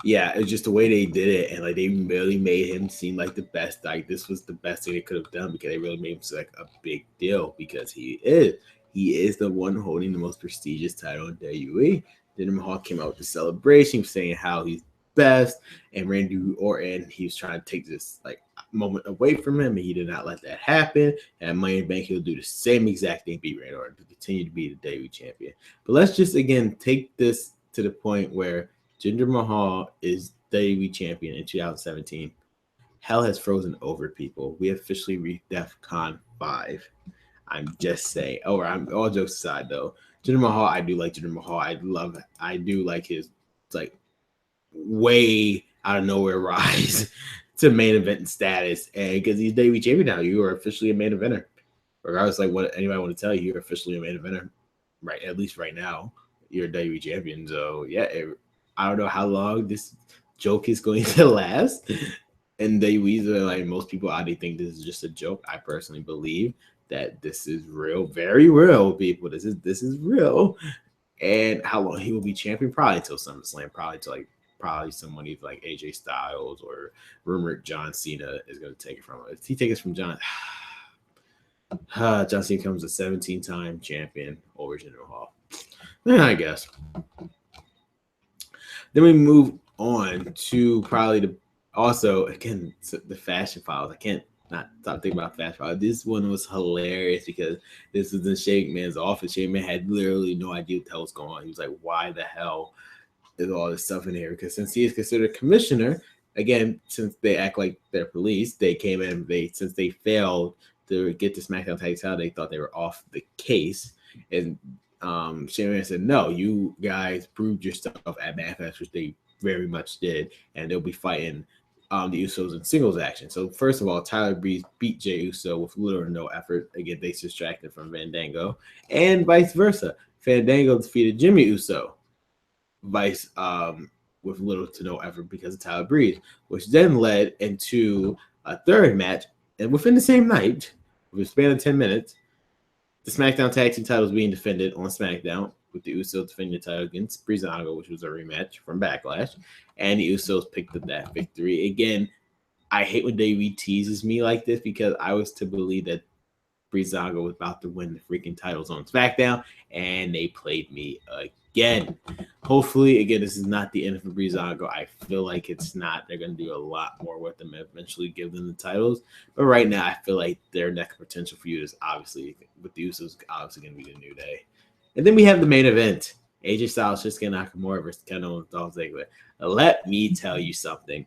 yeah, it's just the way they did it, and like they really made him seem like the best. Like this was the best thing they could have done because they really made him like a big deal because he is the one holding the most prestigious title in WWE. Jinder Mahal came out with the celebration, saying how he's best, and Randy Orton, he was trying to take this like moment away from him, and he did not let that happen. And Money in the Bank, he'll do the same exact thing, beat Randy Orton to continue to be the WWE champion. But let's just again take this to the point where Jinder Mahal is WWE champion in 2017. Hell has frozen over, people. We officially reached DEFCON 5. I'm just saying. I'm all jokes aside though. Jinder Mahal, I do like Jinder Mahal. I do like his like way out of nowhere rise to main event status, and because he's WWE champion now, you are officially a main eventer. Regardless, like what anybody want to tell you, you're officially a main eventer, right? At least right now, you're a WWE champion. So yeah, I don't know how long this joke is going to last. And WWE, like most people, I think this is just a joke. I personally believe that this is real, very real, people. This is real. And how long he will be champion? Probably until SummerSlam. Probably someone either like AJ Styles or rumored John Cena is going to take it from him. If he takes it from John Cena becomes a 17-time champion over Jinder Mahal. I guess. Then we move on to probably the Fashion Files. I can't not stop thinking about Fashion Files. This one was hilarious because this was in Shane McMahon's office. Shane McMahon had literally no idea what the hell was going on. He was like, why the hell is all this stuff in here? Because since he is considered commissioner, again, since they act like they're police, they came in, since they failed to get the SmackDown tag title, they thought they were off the case. And Shane McMahon said, no, you guys proved your stuff at Backlash, which they very much did, and they'll be fighting the Usos in singles action. So first of all, Tyler Breeze beat Jey Uso with little or no effort. Again, they distracted from Fandango, and vice versa. Fandango defeated Jimmy Uso, with little to no effort because of Tyler Breeze, which then led into a third match, and within the same night, with a span of 10 minutes, the SmackDown Tag Team titles being defended on SmackDown, with the Usos defending the title against Breezango, which was a rematch from Backlash, and the Usos picked up that victory. Again, I hate when WWE teases me like this because I was to believe that Breezango was about to win the freaking titles on SmackDown, and they played me again. Hopefully, again, this is not the end for Breezango. I feel like it's not. They're going to do a lot more with them and eventually give them the titles. But right now, I feel like their next potential for you is obviously, with the Usos, obviously going to be the New Day. And then we have the main event. AJ Styles, Shinsuke Nakamura versus Kenoh and Dolph Ziggler. Let me tell you something.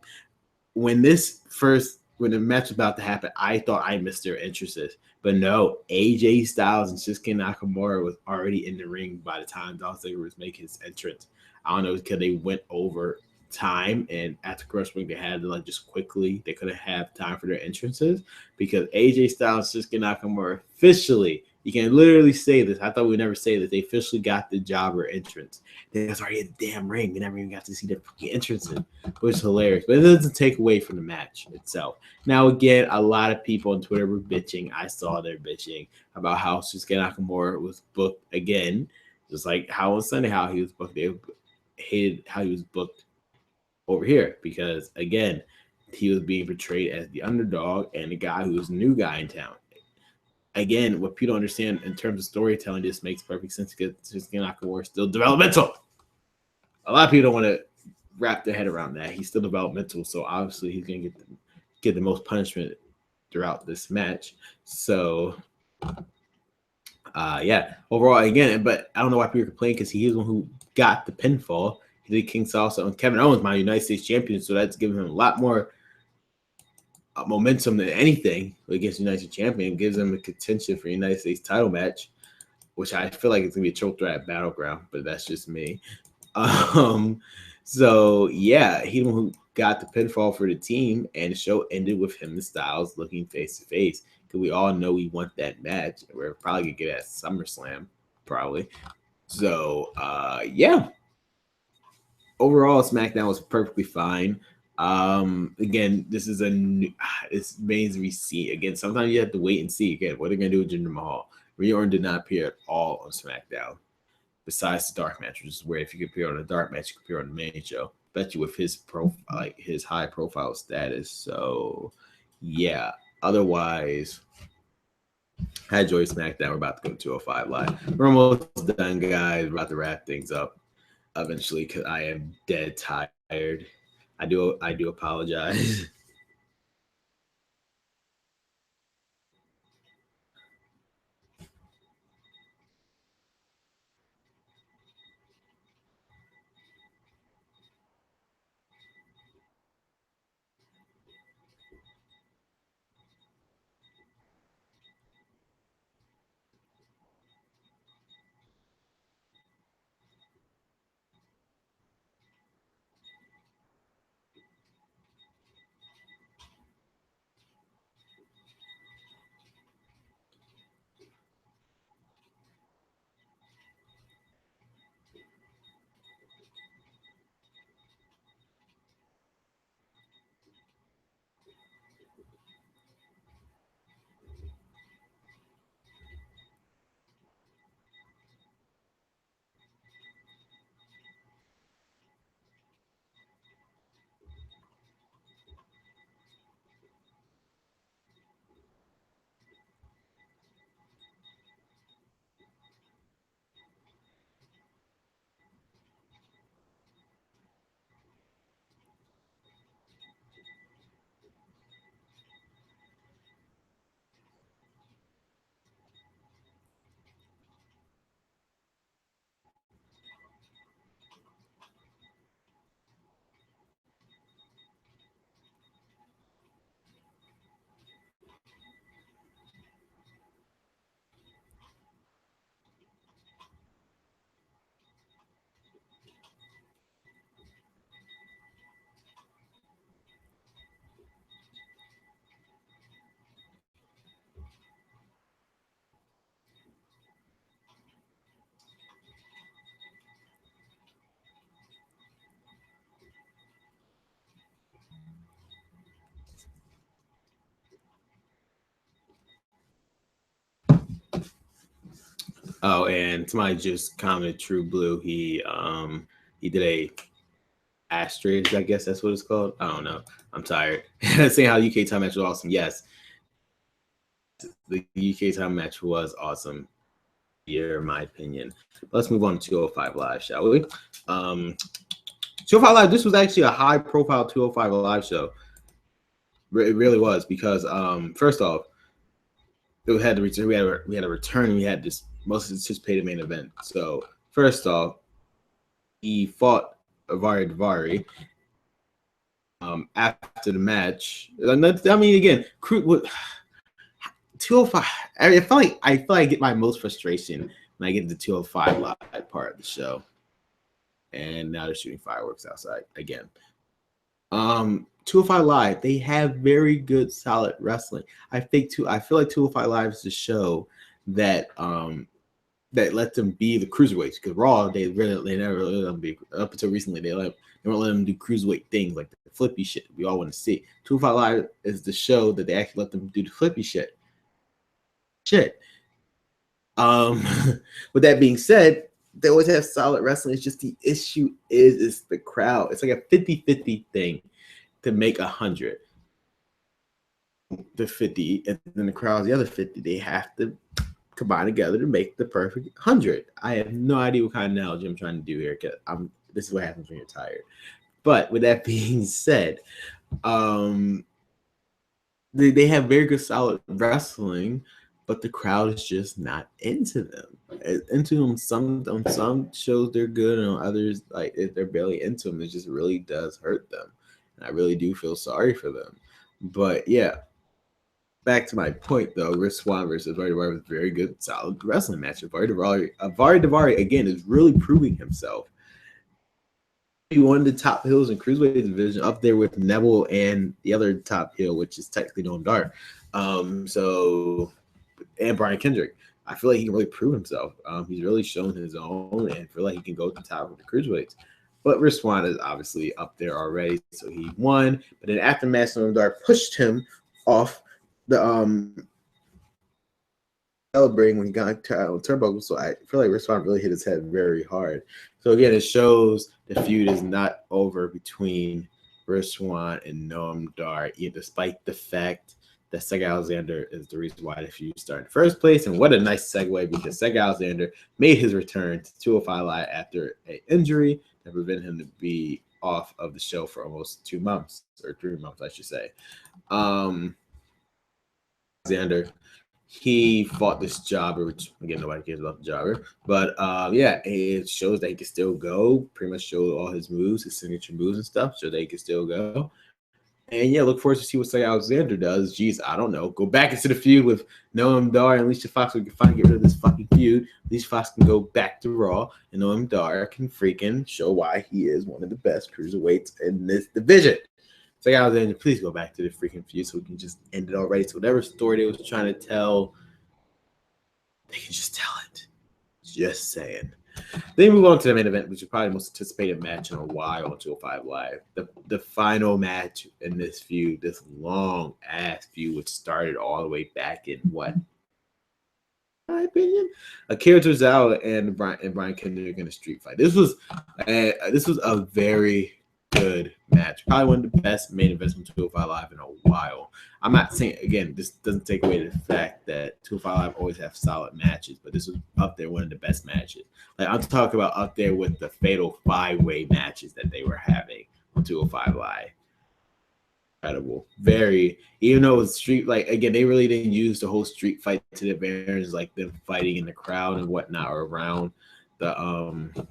When the match was about to happen, I thought I missed their entrances. But no, AJ Styles and Shinsuke Nakamura was already in the ring by the time Dolph Ziggler was making his entrance. I don't know, because they went over time, and after Crosswing, they had to they couldn't have time for their entrances because AJ Styles and Shinsuke Nakamura officially, you can literally say this. I thought we would never say this. They officially got the jobber entrance. They was already in the damn ring. We never even got to see their fucking entrances, which is hilarious. But it doesn't take away from the match itself. Now, again, a lot of people on Twitter were bitching. I saw they're bitching about how Shinsuke Nakamura was booked again, just like how on Sunday, how he was booked. They hated how he was booked over here because, again, he was being portrayed as the underdog and the guy who was the new guy in town. Again, what people understand in terms of storytelling, this makes perfect sense because Shinsuke Nakamura is still developmental. A lot of people don't want to wrap their head around that. He's still developmental, so obviously he's going to get the most punishment throughout this match. So, overall, again, but I don't know why people are complaining because he is the one who got the pinfall. He did King Salsa on Kevin Owens, my United States champion, so that's giving him a lot more momentum than anything against United States Champion. Gives them a contention for United States title match, which I feel like it's gonna be a choke threat Battleground, but that's just me. So yeah, he who got the pinfall for the team, and the show ended with him and Styles looking face to face. Because we all know we want that match. We're probably gonna get it at SummerSlam, probably. So yeah. Overall, SmackDown was perfectly fine. Again, this is it's remains to be seen. Again, sometimes you have to wait and see. Again, what they're gonna do with Jinder Mahal. Randy Orton did not appear at all on SmackDown, besides the dark match, which is where if you could appear on a dark match, you could appear on the main show. Especially with his his high profile status. So yeah. Otherwise, I enjoyed SmackDown. We're about to go to 205 Live. We're almost done, guys. We're about to wrap things up eventually because I am dead tired. I do apologize. Oh, and somebody just commented True Blue. He did a asterisk, I guess that's what it's called. I don't know. I'm tired. Saying how UK time match was awesome. Yes. The UK time match was awesome. In my opinion. Let's move on to 205 Live, shall we? 205 Live, this was actually a high profile 205 Live show. It really was because first off, we had to return. We had a return. We had this most anticipated main event. So first off, he fought Avari Davari. After the match, I mean, again, 205. I feel like I get my most frustration when I get to the 205 Live part of the show, and now they're shooting fireworks outside again. 205 Live, they have very good, solid wrestling. I feel like 205 Live is the show that that let them be the cruiserweights, because Raw they never let them be, up until recently they weren't letting them do cruiserweight things like the flippy shit we all want to see. 205 Live is the show that they actually let them do the flippy shit. With that being said, they always have solid wrestling. It's just the issue is the crowd. It's like a 50-50 thing to make 100. The 50, and then the crowd's the other 50. They have to combine together to make the perfect 100. I have no idea what kind of analogy I'm trying to do here, because this is what happens when you're tired. But with that being said, they have very good, solid wrestling, but the crowd is just not into them. Into them, on some shows they're good, and on others, like if they're barely into them, it just really does hurt them. And I really do feel sorry for them. But yeah, back to my point though, Rich Swann versus Vardar was a very good, solid wrestling match. Vardar Davari again is really proving himself. One of the top heels in cruiserweight division, up there with Neville and the other top heel, which is technically Noam Dar. And Brian Kendrick. I feel like he can really prove himself. He's really shown his own, and feel like he can go to the top of the cruiserweights. But Rich Swann is obviously up there already, so he won. But then after match, Noam Dar pushed him off the celebrating when he got on turnbuckle. So I feel like Rich Swann really hit his head very hard. So again, it shows the feud is not over between Rich Swann and Noam Dar, despite the fact that Cedric Alexander is the reason why the feud started in the first place. And what a nice segue, because Cedric Alexander made his return to 205 Live after an injury that prevented him to be off of the show for almost 2 months, or 3 months, I should say. Alexander, he fought this jobber, which again nobody cares about the jobber, but yeah, it shows that he can still go. Pretty much showed all his moves, his signature moves and stuff, so that he can still go. And yeah, look forward to see what Cedric Alexander does. Jeez, I don't know. Go back into the feud with Noam Dar and Alicia Fox. We can finally get rid of this fucking feud. Alicia Fox can go back to Raw, and Noam Dar can freaking show why he is one of the best cruiserweights in this division. Cedric Alexander, please go back to the freaking feud so we can just end it already. So whatever story they was trying to tell, they can just tell it. Just saying. Then we move on to the main event, which is probably the most anticipated match in a while on 205 Live. The final match in this feud, this long ass feud, which started all the way back in what? In my opinion, Akira Tozawa and Brian Kendrick in a street fight. This was a very good match. Probably one of the best main events from 205 Live in a while. I'm not saying, again, this doesn't take away the fact that 205 Live always have solid matches, but this was up there, one of the best matches. Like, I'm talking about up there with the fatal 5-way matches that they were having on 205 Live. Incredible. Very, even though it's street, like, again, they really didn't use the whole street fight to the advantage, like them fighting in the crowd and whatnot, or around the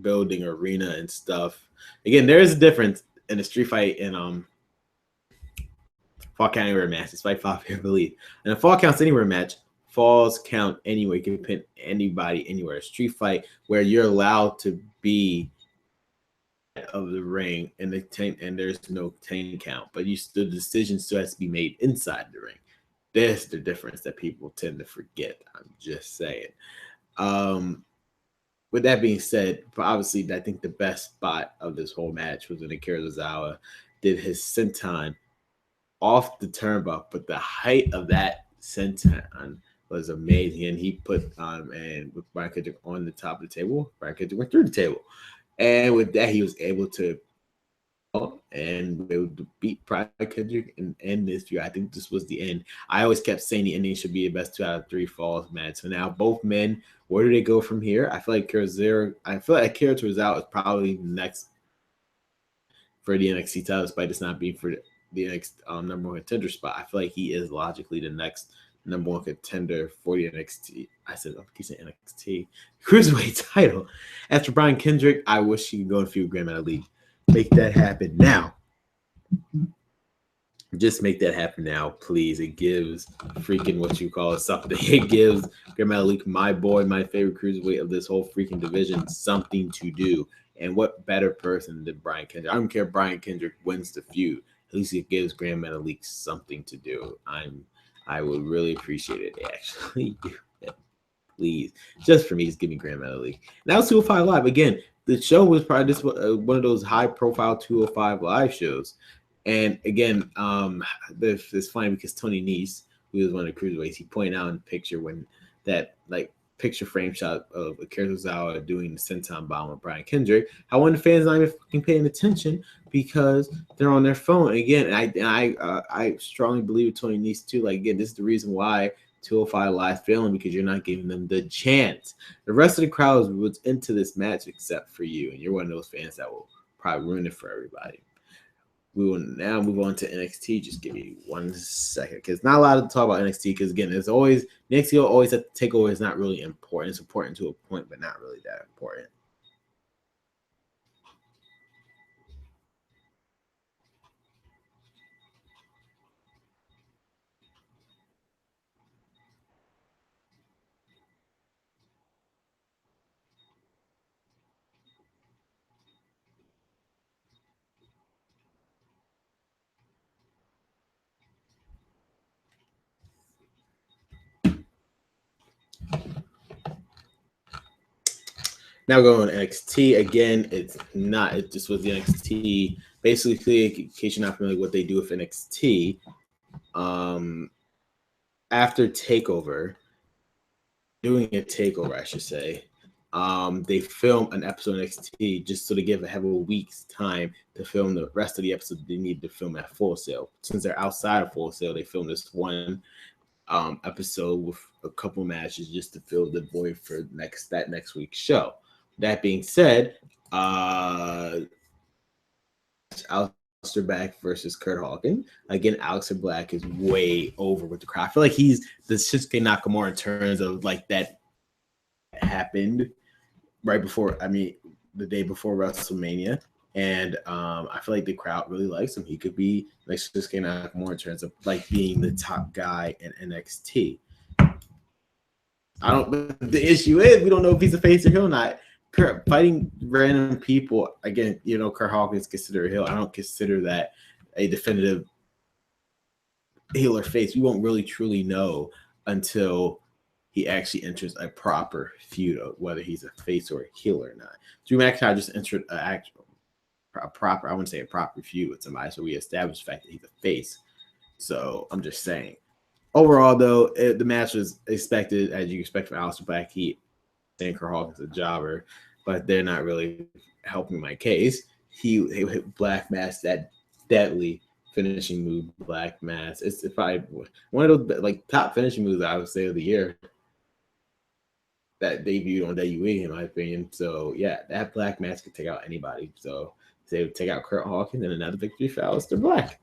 building arena and stuff. Again, there is a difference in the street fight and fall count anywhere match. It's fight 5 here, I believe. And a fall counts anywhere match, falls count anywhere. You can pin anybody anywhere. A street fight where you're allowed to be of the ring and there's no 10 count, but the decision still has to be made inside the ring. That's the difference that people tend to forget. I'm just saying. With that being said, obviously, I think the best spot of this whole match was when Akira Tozawa did his senton off the turnbuckle, but the height of that senton was amazing. And he put and with Brian Kendrick on the top of the table, Brian Kendrick went through the table. And with that, he was able to beat Brian Kendrick and end this feud. I think this was the end. I always kept saying the ending should be the best 2 out of 3 falls match. So now both men, where do they go from here? I feel like Akira Tozawa is probably next for the NXT title, despite this not being for the next number 1 contender spot. I feel like he is logically the next number 1 contender for the NXT. I keep saying NXT Cruiserweight title. After Brian Kendrick, I wish he could go and feud Grand Metalik. Make that happen now. Just make that happen now, please. It gives freaking what you call it something. It gives Grand Metalik, my boy, my favorite cruiserweight of this whole freaking division, something to do. And what better person than Brian Kendrick? I don't care if Brian Kendrick wins the feud. At least it gives Grand Metalik something to do. I would really appreciate it. Actually, please, just for me, just give me Grand Metalik. Now 205 Live again. The show was probably just one of those high-profile 205 Live shows. And again, it's funny because Tony Nese, who was one of the cruiserweights, he pointed out in the picture when that picture frame shot of Akira Tozawa doing the senton bomb with Brian Kendrick, how one of the fans not even fucking paying attention because they're on their phone. Again, I strongly believe with Tony Nese too. Like, again, this is the reason why 205 Live failing, because you're not giving them the chance. The rest of the crowd was into this match except for you, and you're one of those fans that will probably ruin it for everybody. We will now move on to NXT. Just give me 1 second, because not a lot to talk about NXT. Because again, there's always NXT will always at the takeover is not really important. It's important to a point, but not really that important. Now going to NXT again. It's not. It just was the NXT. Basically, in case you're not familiar with what they do with NXT, after Takeover, doing a Takeover, I should say, they film an episode of NXT just so they have a week's time to film the rest of the episode they need to film at Full Sail. Since they're outside of Full Sail, they filmed this one episode with a couple matches just to fill the void for that next week's show. That being said, Aleister Black versus Kurt Hawkins. Again, Aleister Black is way over with the crowd. I feel like he's the Shinsuke Nakamura in terms of like that happened right before, the day before WrestleMania. And I feel like the crowd really likes him. He could be like Shinsuke Nakamura in terms of like being the top guy in NXT. The issue is we don't know if he's a face or heel or not. Fighting random people, again, Kurt Hawkins is considered a heel. I don't consider that a definitive heel or face. We won't really truly know until he actually enters a proper feud of whether he's a face or a heel or not. Drew McIntyre just entered I wouldn't say a proper feud with somebody, so we established the fact that he's a face. So I'm just saying. Overall, though, the match was expected, as you expect from Aleister Black. He and Kurt Hawkins a jobber, but they're not really helping my case. He hit Black Mass, that deadly finishing move, Black Mass. It's probably one of those like top finishing moves I would say of the year that debuted on WWE, in my opinion. So yeah, that Black Mass could take out anybody. So they would take out Kurt Hawkins and another victory for Aleister Black.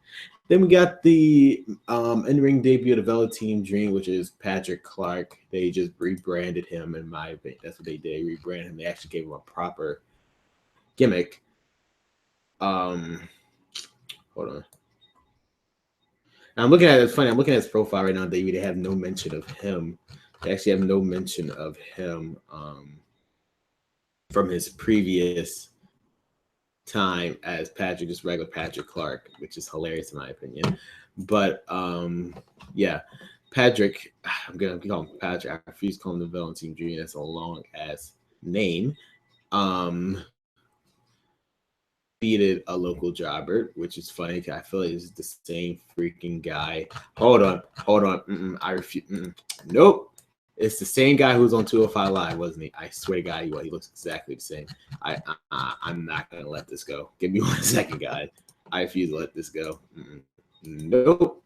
Then we got the in-ring debut of the Velveteen Dream, which is Patrick Clark. They just rebranded him, in my opinion. That's what they did. Rebranded him. They actually gave him a proper gimmick. Hold on. Now I'm looking at it. It's funny. I'm looking at his profile right now. They have no mention of him. They actually have no mention of him from his previous time as Patrick, just regular Patrick Clark, which is hilarious in my opinion. But yeah, Patrick, I'm gonna call him Patrick. I refuse to call him the Velveteen Dream. That's a long ass name. Defeated a local jobber, which is funny because I feel like it's the same freaking guy. Hold on. I refuse. Nope. It's the same guy who was on 205 Live, wasn't he? I swear to God, he was. He looks exactly the same. I'm not going to let this go. Give me 1 second, guys. I refuse to let this go. Nope.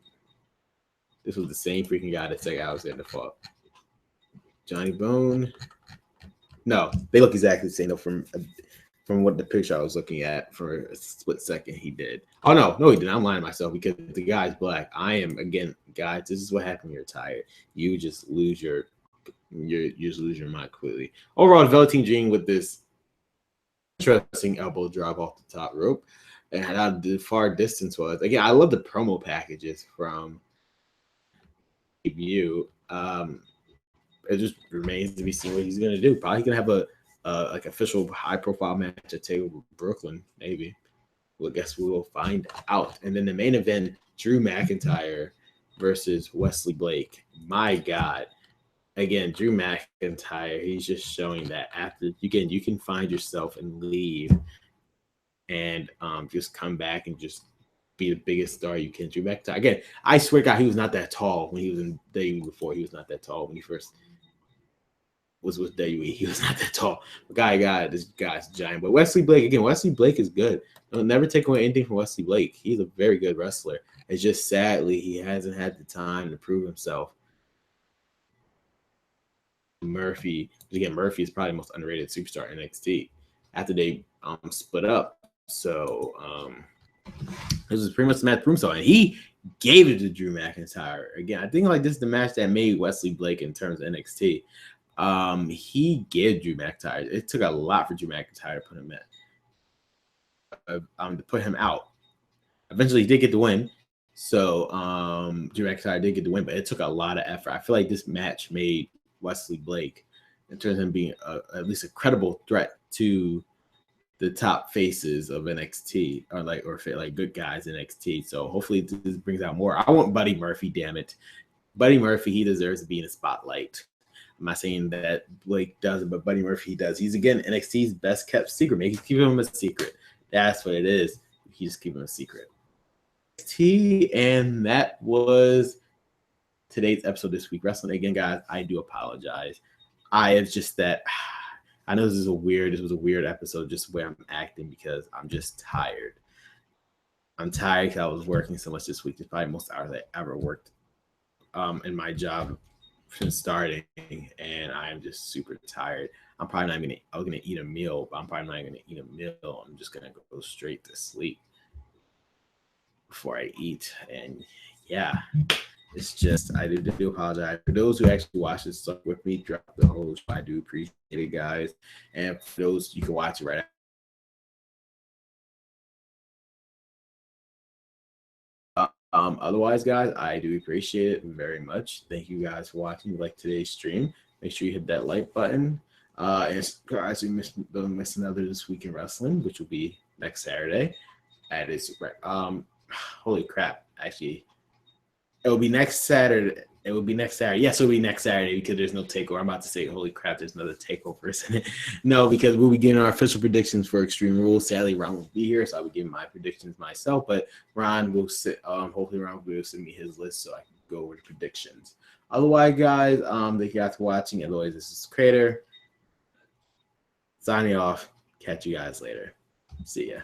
This was the same freaking guy that said I was in the fault. Johnny Bone. No, they look exactly the same. No, from what the picture I was looking at for a split second, he did. Oh, no, he didn't. I'm lying to myself because the guy's black. I am, again, guys, this is what happens when you're tired. You just lose your mind completely. Overall, the Velveteen Dream with this interesting elbow drop off the top rope and how the far distance was. Again, I love the promo packages from debut. It just remains to be seen what he's gonna do. Probably gonna have a like official high profile match at Takeover Brooklyn, maybe. Well, I guess we will find out. And then the main event, Drew McIntyre versus Wesley Blake. My God. Again, Drew McIntyre, he's just showing that after you can find yourself and leave and just come back and just be the biggest star you can. Drew McIntyre. Again, I swear to God, he was not that tall when he was in WWE before. He was not that tall when he first was with WWE. He was not that tall. But this guy's giant. But Wesley Blake, again, Wesley Blake is good. Don't never take away anything from Wesley Blake. He's a very good wrestler. It's just sadly he hasn't had the time to prove himself. Murphy is probably the most underrated superstar in NXT after they split up. So this was pretty much the match Broomstone, and he gave it to Drew McIntyre. Again, I think like this is the match that made Wesley Blake in terms of NXT. He gave Drew McIntyre. It took a lot for Drew McIntyre to put him out. Eventually, he did get the win. So Drew McIntyre did get the win, but it took a lot of effort. I feel like this match made Wesley Blake in terms of him being at least a credible threat to the top faces of NXT or good guys in NXT. So hopefully this brings out more. I want Buddy Murphy, damn it. Buddy Murphy, he deserves to be in the spotlight. I'm not saying that Blake does it, but Buddy Murphy does. He's, again, NXT's best kept secret. Maybe keep him a secret. That's what it is. He's just keeping a secret. And that was today's episode This Week Wrestling. Again, guys, I do apologize. It's just that I know this was a weird episode, just the way I'm acting, because I'm just tired. I'm tired because I was working so much this week. It's probably the most hours I ever worked in my job since starting, and I'm just super tired. I'm probably not gonna eat a meal, but I'm probably not gonna eat a meal. I'm just gonna go straight to sleep before I eat. And yeah, it's just, I do apologize for those who actually watch this stuff with me. Drop the whole show. I do appreciate it, guys. And for those, you can watch it right after. Otherwise, guys, I do appreciate it very much. Thank you guys for watching. Like today's stream, make sure you hit that like button. And guys, don't miss another This Week in Wrestling, which will be next Saturday. That is holy crap! Actually, it will be next Saturday. Yes, it'll be next Saturday because there's no takeover. I'm about to say, holy crap, there's another takeover, isn't it? No, because we'll be getting our official predictions for Extreme Rules. Sadly, Ron won't be here, so I'll be giving my predictions myself. But Ron will hopefully Ron will send me his list so I can go over the predictions. Otherwise, guys, thank you guys for watching. Otherwise, this is Crater signing off. Catch you guys later. See ya.